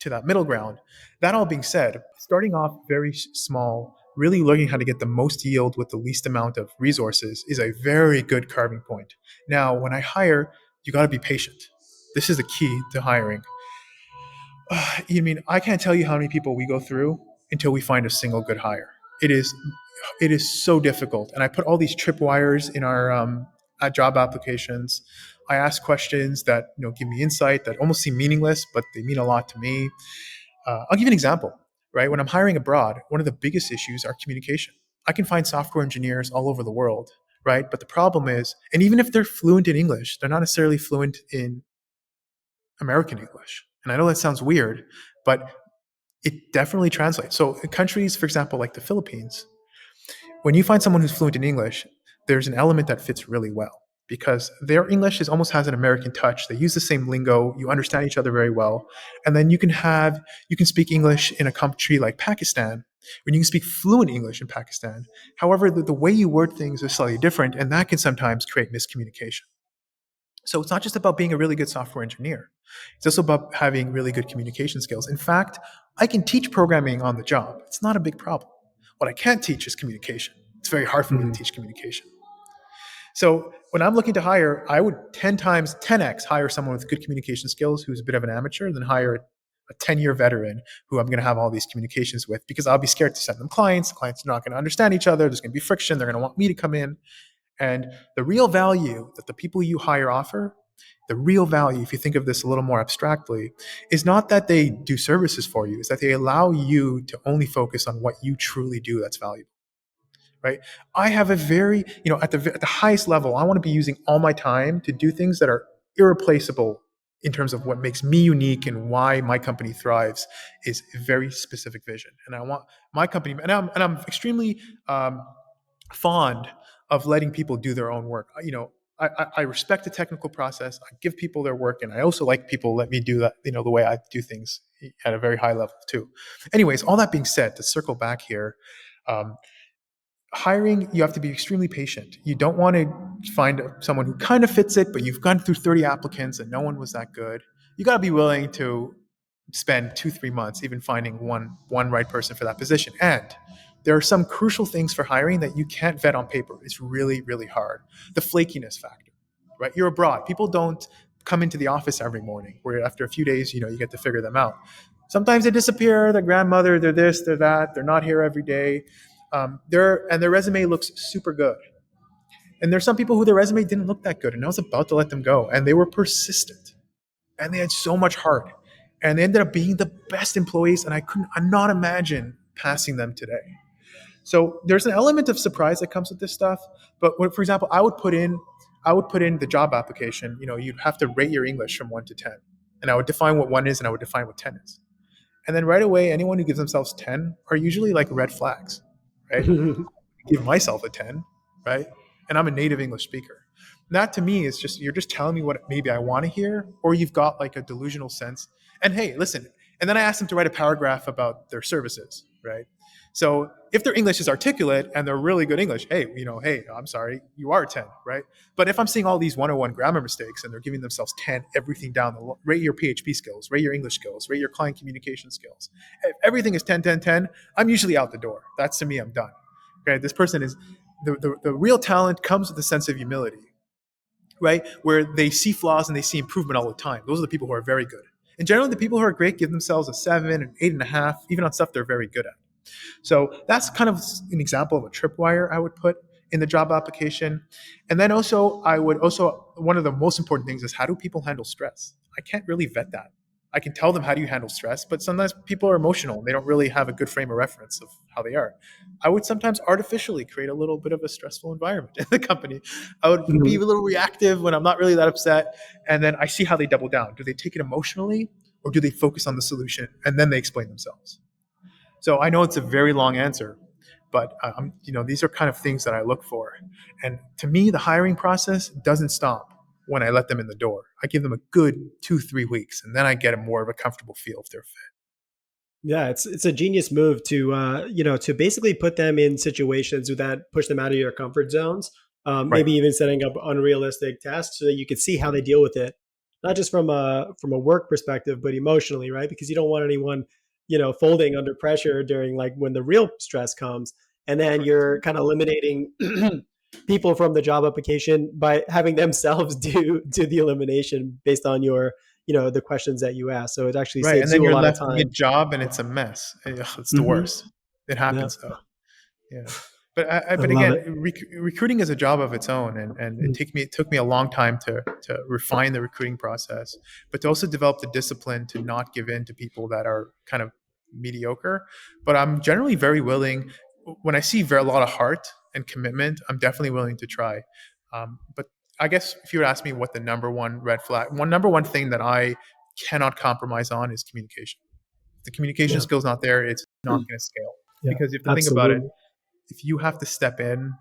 that middle ground. That all being said, starting off very small, really learning how to get the most yield with the least amount of resources is a very good carving point. Now, when I hire, you got to be patient. This is the key to hiring. I can't tell you how many people we go through until we find a single good hire. It is so difficult, and I put all these tripwires in our job applications. I ask questions that give me insight that almost seem meaningless, but they mean a lot to me. I'll give you an example. Right, when I'm hiring abroad, one of the biggest issues are communication. I can find software engineers all over the world, right? But the problem is, and even if they're fluent in English, they're not necessarily fluent in American English. And I know that sounds weird, but it definitely translates. So in countries, for example, like the Philippines, when you find someone who's fluent in English, there's an element that fits really well because their English almost has an American touch. They use the same lingo. You understand each other very well, and then you can speak English in a country like Pakistan, when you can speak fluent English in Pakistan. However, the way you word things is slightly different, and that can sometimes create miscommunication. So it's not just about being a really good software engineer. It's also about having really good communication skills. In fact, I can teach programming on the job. It's not a big problem. What I can't teach is communication. It's very hard for me to Mhm. teach communication. So when I'm looking to hire, I would 10 times, 10x hire someone with good communication skills who's a bit of an amateur than hire a 10-year veteran who I'm going to have all these communications with, because I'll be scared to send them clients. The clients are not going to understand each other. There's going to be friction. They're going to want me to come in. And the real value that the people you hire offer, the real value, if you think of this a little more abstractly, is not that they do services for you, is that they allow you to only focus on what you truly do that's valuable. Right? I have a very, at the highest level, I want to be using all my time to do things that are irreplaceable in terms of what makes me unique and why my company thrives is a very specific vision. And I want my company, and I'm extremely fond of letting people do their own work. I respect the technical process. I give people their work, and I also like people let me do that. The way I do things at a very high level too. Anyways, all that being said, to circle back here, um, hiring, you have to be extremely patient. You don't want to find someone who kind of fits it, but you've gone through 30 applicants and no one was that good. You got to be willing to spend 2 3 months even finding one right person for that position. And there are some crucial things for hiring that you can't vet on paper. It's really, really hard. The flakiness factor, right? You're abroad. People don't come into the office every morning, where after a few days, you get to figure them out. Sometimes they disappear. Their grandmother, they're this, they're that. They're not here every day. Their resume looks super good. And there's some people who their resume didn't look that good, and I was about to let them go, and they were persistent, and they had so much heart, and they ended up being the best employees, and I'm not imagine passing them today. So there's an element of surprise that comes with this stuff. But for example, I would put in the job application. You'd have to rate your English from 1 to 10, and I would define what 1 is, and I would define what 10 is. And then right away, anyone who gives themselves 10 are usually like red flags, right? Give myself a 10, right? And I'm a native English speaker. That to me is just, you're just telling me what maybe I want to hear, or you've got like a delusional sense. And hey, listen, and then I asked them to write a paragraph about their services, right? So if their English is articulate and they're really good English, hey, I'm sorry, you are a 10, right? But if I'm seeing all these 101 grammar mistakes and they're giving themselves 10, everything down, rate your PHP skills, rate your English skills, rate your client communication skills. If everything is 10, 10, 10, I'm usually out the door. That's, to me, I'm done. Okay, this person is, the real talent comes with a sense of humility, right? Where they see flaws and they see improvement all the time. Those are the people who are very good. And generally, the people who are great give themselves a 7, an 8.5, even on stuff they're very good at. So that's kind of an example of a tripwire I would put in the job application. And then also, one of the most important things is, how do people handle stress? I can't really vet that. I can tell them, how do you handle stress? But sometimes people are emotional and they don't really have a good frame of reference of how they are. I would sometimes artificially create a little bit of a stressful environment in the company. I would be a little reactive when I'm not really that upset. And then I see how they double down. Do they take it emotionally, or do they focus on the solution and then they explain themselves? So I know it's a very long answer, but these are kind of things that I look for. And to me, the hiring process doesn't stop when I let them in the door. I give them a good 2 3 weeks, and then I get a more of a comfortable feel if they're fit. Yeah, it's a genius move to to basically put them in situations that push them out of your comfort zones. Right. Maybe even setting up unrealistic tasks so that you could see how they deal with it, not just from a work perspective, but emotionally, right? Because you don't want anyone folding under pressure during like when the real stress comes, and then Correct. you're kind of eliminating people from the job application by having themselves do the elimination based on your the questions that you ask. So it actually Right. And saves then you a you're lot of left time. mid-job and it's a mess. Ugh, it's the Hmm. worst. It Yeah, happens though. Yeah. I But love again, it. recruiting is a job of its own, and Mm. it took me a long time to refine the recruiting process, but to also develop the discipline to not give in to people that are kind of mediocre. But I'm generally very willing, when I see a lot of heart and commitment. I'm definitely willing to try. But I guess if you would ask me what the number one red flag, number one thing that I cannot compromise on, is communication. If the communication Yeah, skills not there, it's not going to scale. yeah, Because if you think about it, absolutely. if you have to step in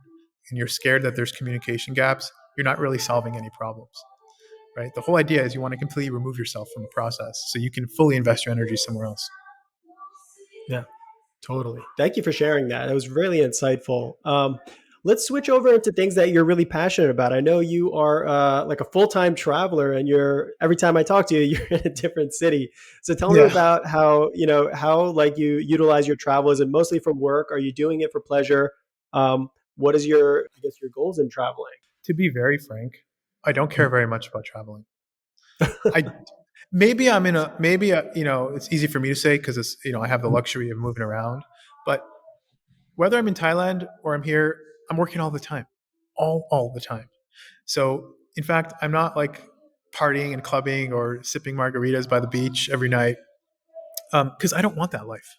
and you're scared that there's communication gaps, you're not really solving any problems, right? The whole idea is you want to completely remove yourself from the process so you can fully invest your energy somewhere else. Yeah, totally. Thank you for sharing that. It was really insightful. Let's switch over into things that you're really passionate about. I know you are like a full-time traveler, and you're every time I talk to you, you're in a different city. So tell me Yeah. about how how like you utilize your travel. Is it mostly for work? Are you doing it for pleasure? What is your I guess your goals in traveling? To be very frank, I don't care very much about traveling. I maybe I'm in a maybe it's easy for me to say because I have the luxury of moving around, but whether I'm in Thailand or I'm here, I'm working all the time, all the time. So in fact, I'm not like partying and clubbing or sipping margaritas by the beach every night, because I don't want that life,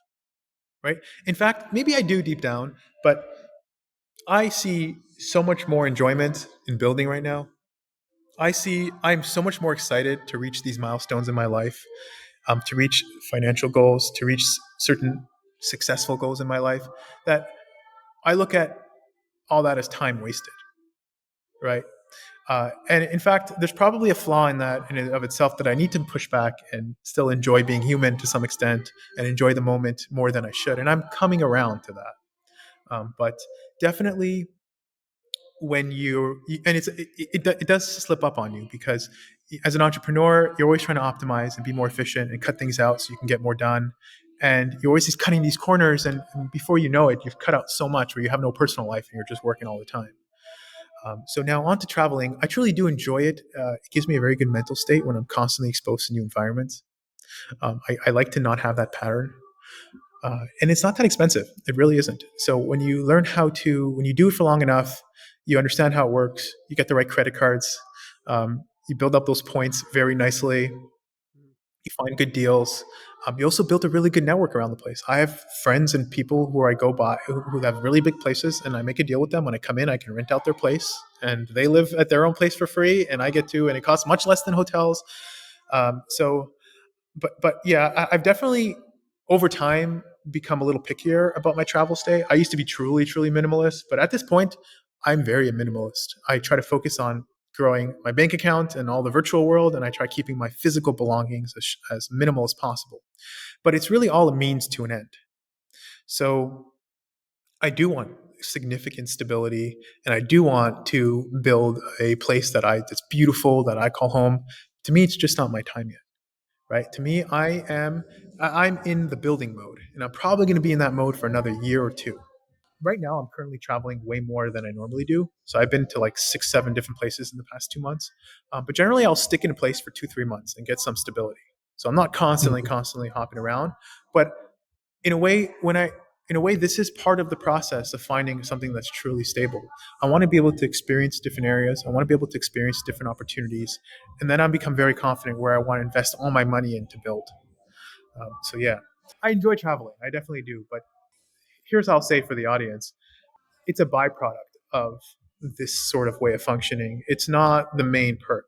right? In fact, maybe I do deep down, but I see so much more enjoyment in building right now. I'm so much more excited to reach these milestones in my life, to reach financial goals, to reach certain successful goals in my life, that I look at all that as time wasted, right? And in fact, there's probably a flaw in that in and of itself, that I need to push back and still enjoy being human to some extent and enjoy the moment more than I should. And I'm coming around to that. But definitely, when and it does slip up on you, because as an entrepreneur, you're always trying to optimize and be more efficient and cut things out so you can get more done. And you're always just cutting these corners, and before you know it, you've cut out so much where you have no personal life and you're just working all the time. So now on to traveling. I truly do enjoy it. It gives me a very good mental state when I'm constantly exposed to new environments. I like to not have that pattern. And it's not that expensive. It really isn't. So when you do it for long enough, you understand how it works. You get the right credit cards. You build up those points very nicely. You find good deals. You also build a really good network around the place. I have friends and people who I go by who have really big places, and I make a deal with them. When I come in, I can rent out their place, and they live at their own place for free, and I get to, and it costs much less than hotels. So but yeah, I've definitely over time become a little pickier about my travel stay. I used to be truly minimalist, but at this point, I'm very a minimalist. I try to focus on growing my bank account and all the virtual world, and I try keeping my physical belongings as minimal as possible. But it's really all a means to an end. So I do want significant stability, and I do want to build a place that's beautiful, that I call home. To me, it's just not my time yet, right? To me, I'm in the building mode, and I'm probably going to be in that mode for another year or two. Right now, I'm currently traveling way more than I normally do. So I've been to like 6, 7 different places in the past 2 months. But generally, I'll stick in a place for 2, 3 months and get some stability. So I'm not constantly hopping around. But in a way, this is part of the process of finding something that's truly stable. I want to be able to experience different areas. I want to be able to experience different opportunities, and then I become very confident where I want to invest all my money in to build. So yeah, I enjoy traveling. I definitely do. But here's how I'll say for the audience: it's a byproduct of this sort of way of functioning. It's not the main perk.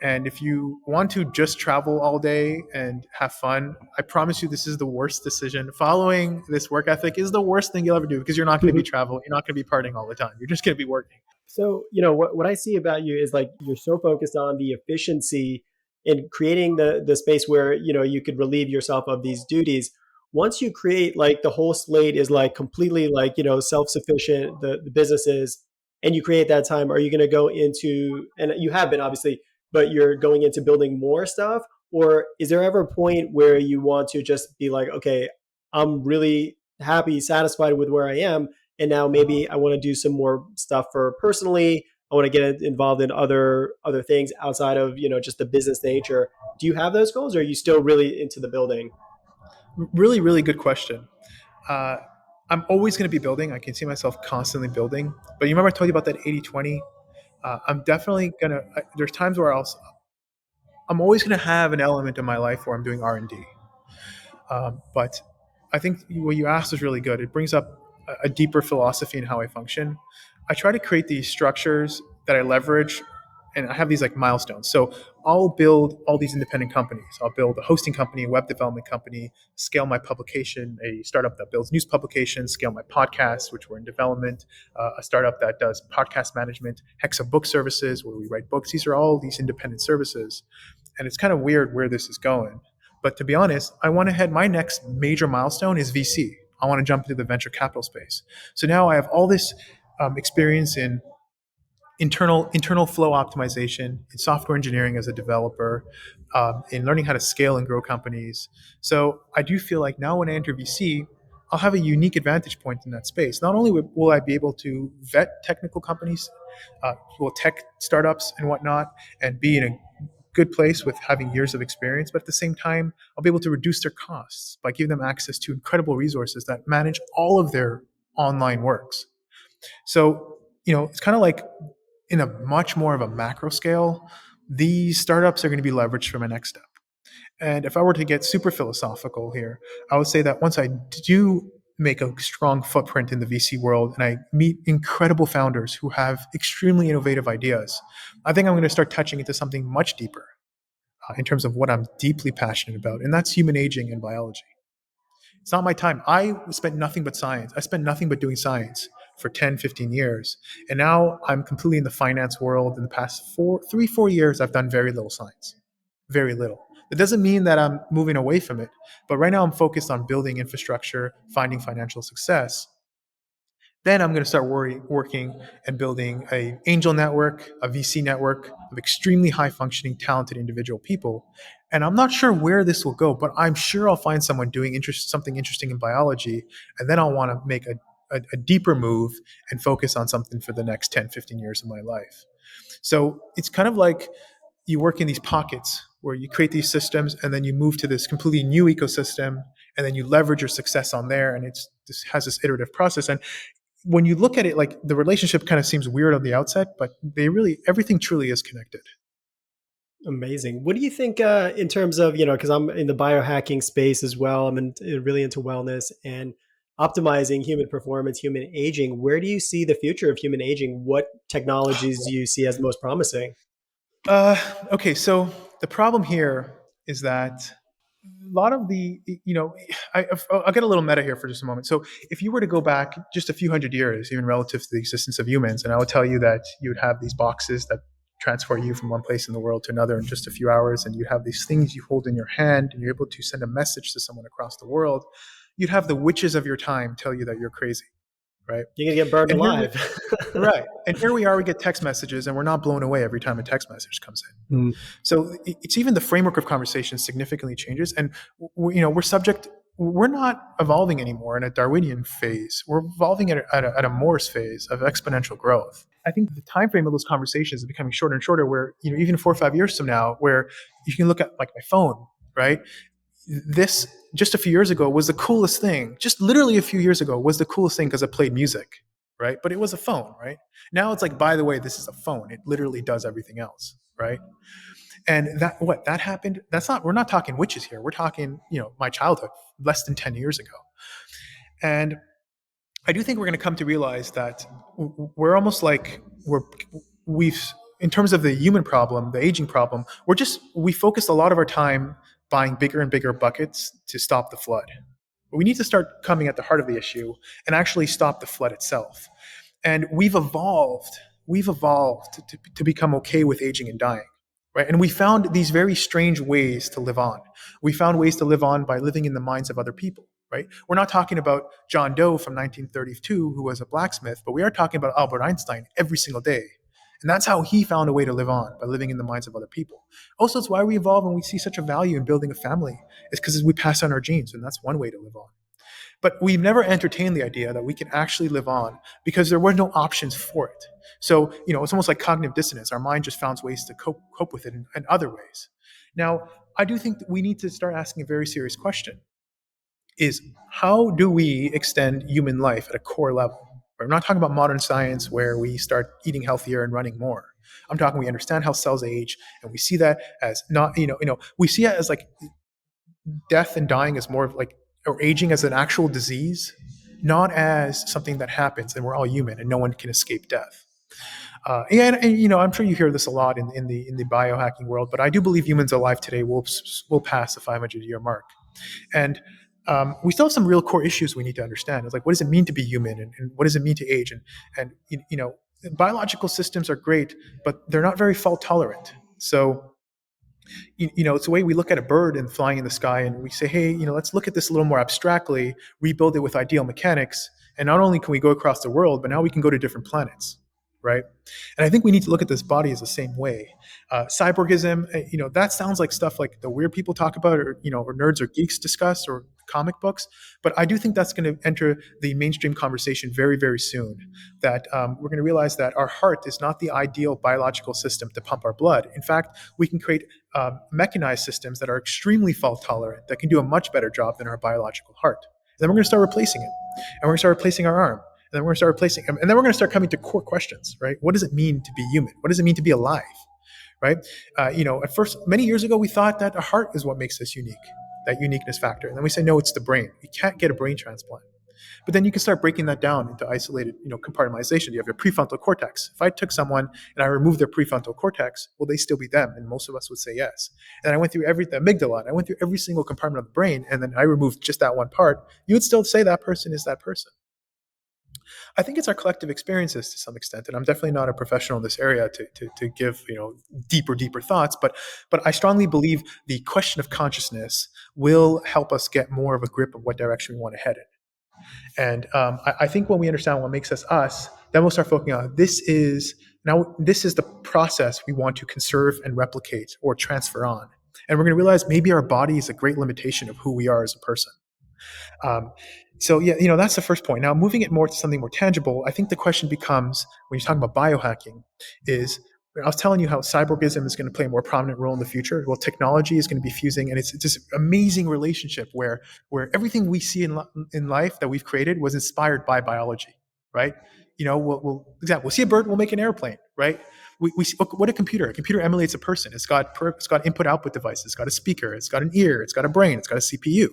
And if you want to just travel all day and have fun, I promise you this is the worst decision. Following this work ethic is the worst thing you'll ever do, because you're not going to be traveling. You're not going to be partying all the time. You're just going to be working. So, what I see about you is like you're so focused on the efficiency in creating the space where, you could relieve yourself of these duties. Once you create like the whole slate is like completely like, self-sufficient, the businesses, and you create that time, are you going to go into, and you have been obviously, but you're going into building more stuff? Or is there ever a point where you want to just be like, okay, I'm really happy, satisfied with where I am, and now maybe I want to do some more stuff for personally. I want to get involved in other things outside of just the business nature. Do you have those goals, or are you still really into the building? Really good question. Uh, I'm always going to be building. I can see myself constantly building. But you remember I told you about that 80/20? I'm definitely going to, there's times where I'm always going to have an element in my life where I'm doing R&D. But I think what you asked is really good. It brings up a deeper philosophy in how I function. I try to create these structures that I leverage, and I have these like milestones. So I'll build all these independent companies. I'll build a hosting company, a web development company, scale my publication, a startup that builds news publications, scale my podcasts, which were in development, a startup that does podcast management, Hexa Book Services, where we write books. These are all these independent services. And it's kind of weird where this is going. But to be honest, I want to head, my next major milestone is VC. I want to jump into the venture capital space. So now I have all this experience in internal flow optimization, in software engineering as a developer, in learning how to scale and grow companies. So I do feel like now when I enter VC, I'll have a unique advantage point in that space. Not only will I be able to vet technical companies, tech startups and whatnot, and be in a good place with having years of experience, but at the same time, I'll be able to reduce their costs by giving them access to incredible resources that manage all of their online works. So, it's kind of like in a much more of a macro scale, these startups are going to be leveraged for my next step. And if I were to get super philosophical here, I would say that once I do make a strong footprint in the VC world and I meet incredible founders who have extremely innovative ideas, I think I'm going to start touching into something much deeper in terms of what I'm deeply passionate about, and that's human aging and biology. It's not my time. I spent nothing but science. I spent nothing but doing science for 10, 15 years. And now I'm completely in the finance world. In the past 4 years, I've done very little science. Very little. That doesn't mean that I'm moving away from it. But right now I'm focused on building infrastructure, finding financial success. Then I'm going to start working and building a angel network, a VC network of extremely high functioning, talented individual people. And I'm not sure where this will go, but I'm sure I'll find someone doing something interesting in biology. And then I'll want to make a deeper move and focus on something for the next 10, 15 years of my life. So it's kind of like you work in these pockets where you create these systems and then you move to this completely new ecosystem and then you leverage your success on there. And this has this iterative process. And when you look at it, like the relationship kind of seems weird on the outset, but everything truly is connected. Amazing. What do you think in terms of, because I'm in the biohacking space as well, really into wellness and optimizing human performance, human aging. Where do you see the future of human aging? What technologies do you see as most promising? Uh, okay, so the problem here is that a lot of I'll get a little meta here for just a moment. So if you were to go back just a few hundred years, even relative to the existence of humans, and I would tell you that you would have these boxes that transport you from one place in the world to another in just a few hours, and you have these things you hold in your hand, and you're able to send a message to someone across the world, you'd have the witches of your time tell you that you're crazy, right? You're gonna get burned And here we, alive. right, and here we are, we get text messages, and we're not blown away every time a text message comes in. Mm. So it's even the framework of conversation significantly changes, and we're not evolving anymore in a Darwinian phase. We're evolving at a Morse phase of exponential growth. I think the time frame of those conversations is becoming shorter and shorter. Where even 4 or 5 years from now, where you can look at like my phone, right? This just a few years ago was the coolest thing. Just literally a few years ago was the coolest thing because it played music, right? But it was a phone, right? Now it's like, by the way, this is a phone. It literally does everything else, right? And that happened. We're not talking witches here. We're talking, my childhood, less than 10 years ago. And I do think we're going to come to realize that we're almost like we've, in terms of the human problem, the aging problem, we focused a lot of our time buying bigger and bigger buckets to stop the flood. But we need to start coming at the heart of the issue and actually stop the flood itself. And we've evolved to become okay with aging and dying, right? And we found these very strange ways to live on. We found ways to live on by living in the minds of other people, right? We're not talking about John Doe from 1932 who was a blacksmith, but we are talking about Albert Einstein every single day. And that's how he found a way to live on, by living in the minds of other people. Also, it's why we evolve and we see such a value in building a family. It's because we pass on our genes, and that's one way to live on. But we've never entertained the idea that we can actually live on because there were no options for it. So, it's almost like cognitive dissonance. Our mind just found ways to cope with it in other ways. Now, I do think that we need to start asking a very serious question is how do we extend human life at a core level? We're not talking about modern science where we start eating healthier and running more. I'm talking we understand how cells age, and we see that as not, we see it as like death and dying as more of like, or aging as an actual disease, not as something that happens and we're all human and no one can escape death. And I'm sure you hear this a lot in the biohacking world, but I do believe humans alive today will pass the 500-year mark, and we still have some real core issues we need to understand. It's like, what does it mean to be human, and what does it mean to age, and biological systems are great, but they're not very fault tolerant. So it's the way we look at a bird and flying in the sky, and we say, hey, let's look at this a little more abstractly, rebuild it with ideal mechanics, and not only can we go across the world, but now we can go to different planets, right? And I think we need to look at this body as the same way. Cyborgism, that sounds like stuff like the weird people talk about, or nerds or geeks discuss, or comic books. But I do think that's going to enter the mainstream conversation very, very soon. That we're going to realize that our heart is not the ideal biological system to pump our blood. In fact, we can create mechanized systems that are extremely fault tolerant, that can do a much better job than our biological heart. And then we're going to start replacing it, and we're going to start replacing our arm. And then we're going to start replacing them. And then we're going to start coming to core questions, right? What does it mean to be human? What does it mean to be alive, right? At first, many years ago, we thought that a heart is what makes us unique, that uniqueness factor. And then we say, no, it's the brain. We can't get a brain transplant. But then you can start breaking that down into isolated, compartmentalization. You have your prefrontal cortex. If I took someone and I removed their prefrontal cortex, will they still be them? And most of us would say yes. And I went through the amygdala, and I went through every single compartment of the brain, and then I removed just that one part. You would still say that person is that person. I think it's our collective experiences to some extent, and I'm definitely not a professional in this area to give deeper thoughts. But I strongly believe the question of consciousness will help us get more of a grip of what direction we want to head in. And I think when we understand what makes us us, then we'll start focusing on this is the process we want to conserve and replicate or transfer on. And we're going to realize maybe our body is a great limitation of who we are as a person. So yeah, that's the first point. Now, moving it more to something more tangible, I think the question becomes, when you're talking about biohacking, is I was telling you how cyborgism is going to play a more prominent role in the future. Well, technology is going to be fusing, and it's this amazing relationship where everything we see in life that we've created was inspired by biology, right? We'll see a bird, we'll make an airplane, right? We see, what a computer emulates a person. It's got input output devices, it's got a speaker, it's got an ear, it's got a brain, it's got a CPU.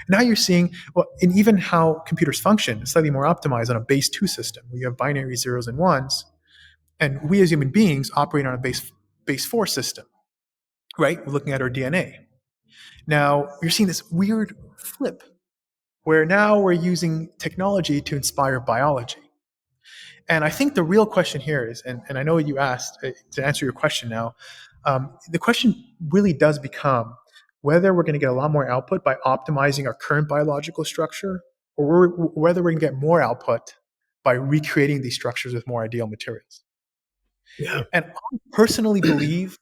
Now you're seeing, and even how computers function is slightly more optimized on a base 2 system where you have binary zeros and ones, and we as human beings operate on a base 4 system, right? We're looking at our DNA. Now you're seeing this weird flip where now we're using technology to inspire biology. And I think the real question here is, and I know you asked to answer your question now, the question really does become whether we're going to get a lot more output by optimizing our current biological structure, or whether we're going to get more output by recreating these structures with more ideal materials. Yeah. And I personally believe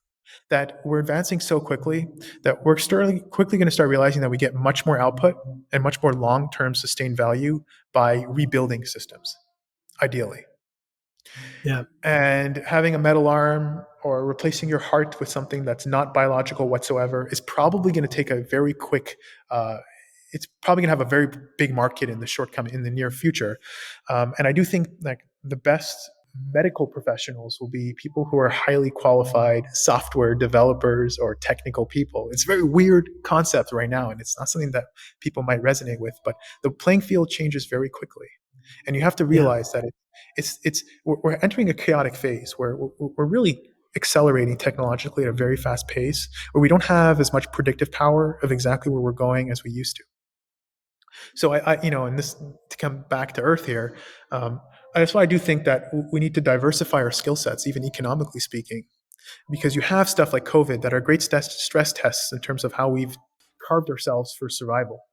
that we're advancing so quickly that we're quickly going to start realizing that we get much more output and much more long-term sustained value by rebuilding systems, ideally. Yeah. And having a metal arm or replacing your heart with something that's not biological whatsoever is probably going to take a very quick it's probably going to have a very big market in the near future. And I do think like the best medical professionals will be people who are highly qualified software developers or technical people. It's a very weird concept right now, and it's not something that people might resonate with, but the playing field changes very quickly. And you have to Yeah. realize that we're entering a chaotic phase where we're really accelerating technologically at a very fast pace, where we don't have as much predictive power of exactly where we're going as we used to. So and this, to come back to earth here, that's why I do think that we need to diversify our skill sets, even economically speaking, because you have stuff like COVID that are great stress tests in terms of how we've carved ourselves for survival.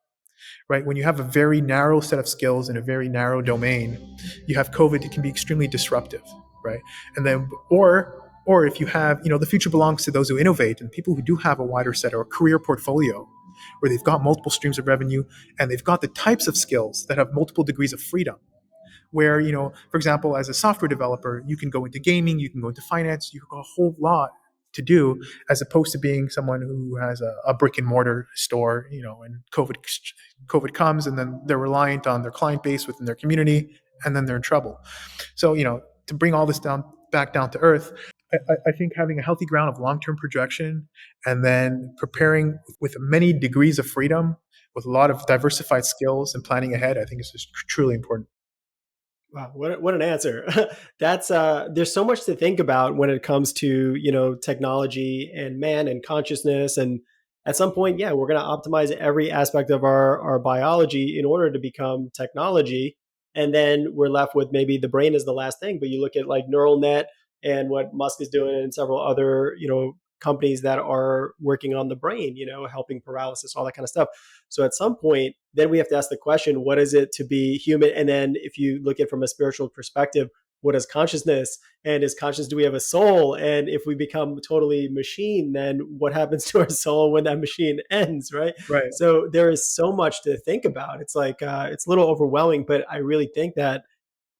Right? When you have a very narrow set of skills in a very narrow domain, you have COVID, it can be extremely disruptive, right? And then, or if you have, the future belongs to those who innovate and people who do have a wider set or a career portfolio where they've got multiple streams of revenue and they've got the types of skills that have multiple degrees of freedom. Where, for example, as a software developer, you can go into gaming, you can go into finance, you've got a whole lot to do, as opposed to being someone who has a brick and mortar store, and COVID comes and then they're reliant on their client base within their community, and then they're in trouble. So, to bring all this back down to earth, I think having a healthy ground of long-term projection and then preparing with many degrees of freedom, with a lot of diversified skills and planning ahead, I think is just truly important. Wow, what an answer. That's there's so much to think about when it comes to, technology and man and consciousness. And at some point, yeah, we're going to optimize every aspect of our biology in order to become technology. And then we're left with maybe the brain is the last thing. But you look at like neural net and what Musk is doing and several other, companies that are working on the brain, helping paralysis, all that kind of stuff. So at some point, then we have to ask the question, what is it to be human? And then if you look at it from a spiritual perspective, what is consciousness? And is conscious, do we have a soul? And if we become totally machine, then what happens to our soul when that machine ends, right? Right. So there is so much to think about. It's like, it's a little overwhelming, but I really think that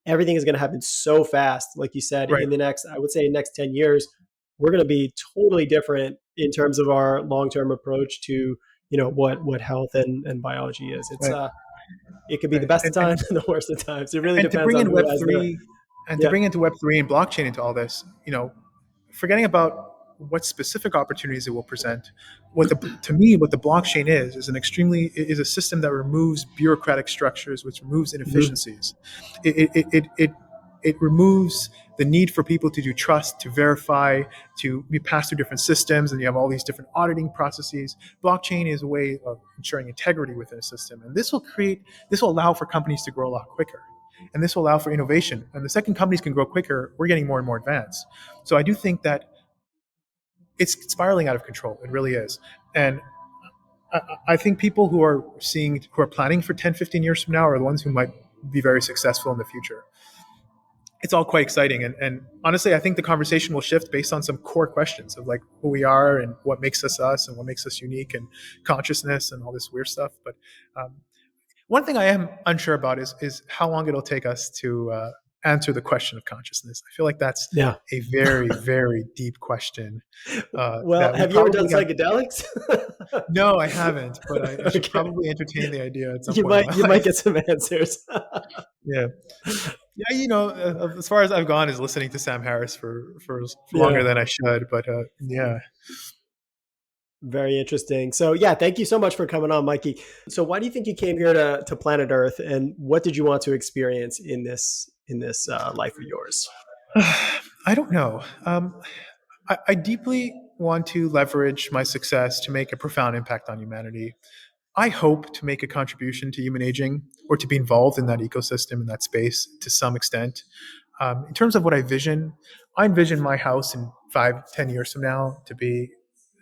everything is going to happen so fast. Like you said, Right. in the next, I would say next 10 years, we're going to be totally different in terms of our long-term approach to, what health and biology is. It's, Right. it could be the Right. best of And, times and the worst of times. It really and to depends bring on in who Web has the, three, and to yeah, bring into Web3 and blockchain into all this, forgetting about what specific opportunities it will present. What the blockchain is an extremely is a system that removes bureaucratic structures, which removes Mhm. inefficiencies. It removes the need for people to do trust, to verify, to be passed through different systems, and you have all these different auditing processes. Blockchain is a way of ensuring integrity within a system, and this will allow for companies to grow a lot quicker, and this will allow for innovation. And the second companies can grow quicker, we're getting more and more advanced. So I do think that it's spiraling out of control. It really is. And I think people who are planning for 10, 15 years from now are the ones who might be very successful in the future. It's all quite exciting. And honestly, I think the conversation will shift based on some core questions of like who we are and what makes us us and what makes us unique and consciousness and all this weird stuff. But um, one thing I am unsure about is how long it'll take us to answer the question of consciousness. I feel like that's Yeah. a very, very deep question Well, that we have you ever done probably have. psychedelics? No, I haven't, but I should Okay. probably entertain the idea at some You point in might my you might life. get some answers. Yeah, yeah. As far as I've gone is listening to Sam Harris for longer Yeah. than I should, but yeah. Very interesting. So yeah, thank you so much for coming on, Mikey. So why do you think you came here to planet Earth, and what did you want to experience in this life of yours? I don't know. I deeply want to leverage my success to make a profound impact on humanity. I hope to make a contribution to human aging or to be involved in that ecosystem, in that space to some extent. In terms of what I envision my house in 5, 10 years from now to be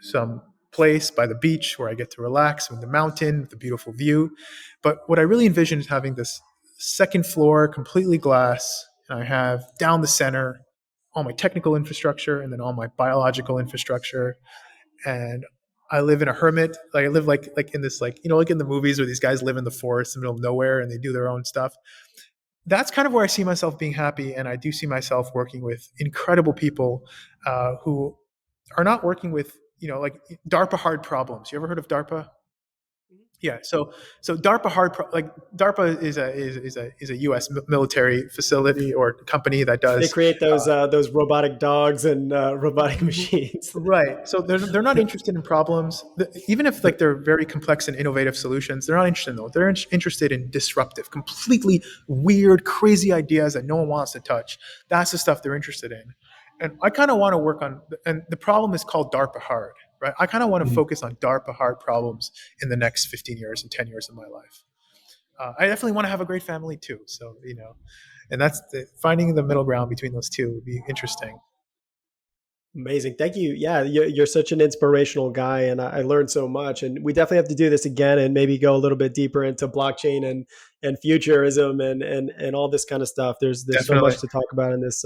some place by the beach where I get to relax with the mountain, with a beautiful view. But what I really envision is having this second floor, completely glass, and I have down the center all my technical infrastructure and then all my biological infrastructure, and I live in a hermit. Like I live like in this like in the movies where these guys live in the forest in the middle of nowhere and they do their own stuff. That's kind of where I see myself being happy, and I do see myself working with incredible people who are not working with like DARPA hard problems. You ever heard of DARPA? Yeah, so DARPA is a U.S. military facility or company that They does. create those robotic dogs and robotic machines. Right. So they're not interested in problems. Even if like they're very complex and innovative solutions, they're not interested in those. They're interested in disruptive, completely weird, crazy ideas that no one wants to touch. That's the stuff they're interested in. And I kind of want to work on, and the problem is called DARPA hard, right? I kind of want to Mhm. focus on DARPA hard problems in the next 15 years and 10 years of my life. I definitely want to have a great family too. So, and finding the middle ground between those two would be interesting. Amazing. Thank you. Yeah, you're such an inspirational guy, and I learned so much. And we definitely have to do this again, and maybe go a little bit deeper into blockchain and futurism and all this kind of stuff. There's so Definitely. much to talk about in this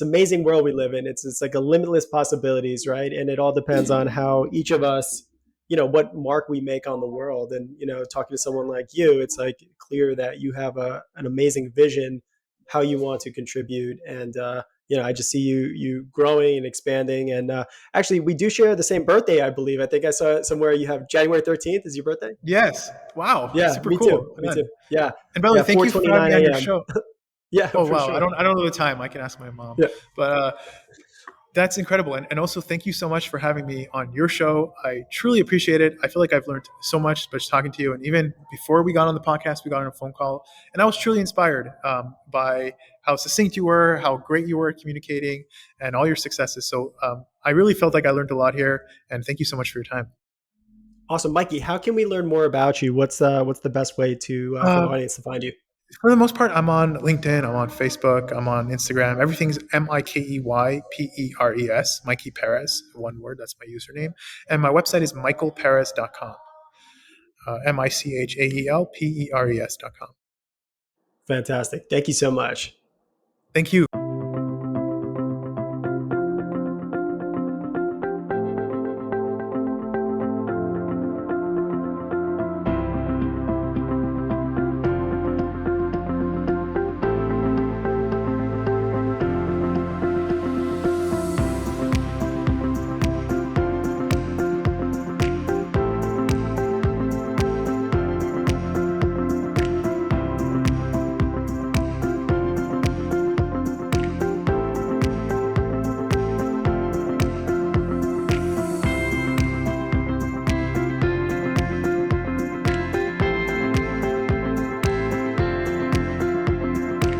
amazing world we live in. It's like a limitless possibilities, right? And it all depends on how each of us, what mark we make on the world. And talking to someone like you, it's like clear that you have an amazing vision, how you want to contribute, and I just see you growing and expanding. And actually, we do share the same birthday, I believe. I think I saw it somewhere. You have January 13th is your birthday. Yes. Wow. Yeah, Super me too. cool. Me Man. too. Yeah, And by the way, yeah. thank Four you for twenty having nine me on your a.m. show. Yeah, Oh for wow. sure. I don't know the time. I can ask my mom. Yeah. But that's incredible. And also thank you so much for having me on your show. I truly appreciate it. I feel like I've learned so much by just talking to you. And even before we got on the podcast, we got on a phone call. And I was truly inspired by how succinct you were, how great you were at communicating, and all your successes. So I really felt like I learned a lot here. And thank you so much for your time. Awesome, Mikey. How can we learn more about you? What's the best way to for the Uh, audience to find you? For the most part, I'm on LinkedIn, I'm on Facebook, I'm on Instagram. Everything's Mikeyperes, Mikey Peres, one word. That's my username. And my website is michaelperes.com. Michaelperes.com. Fantastic. Thank you so much. Thank you.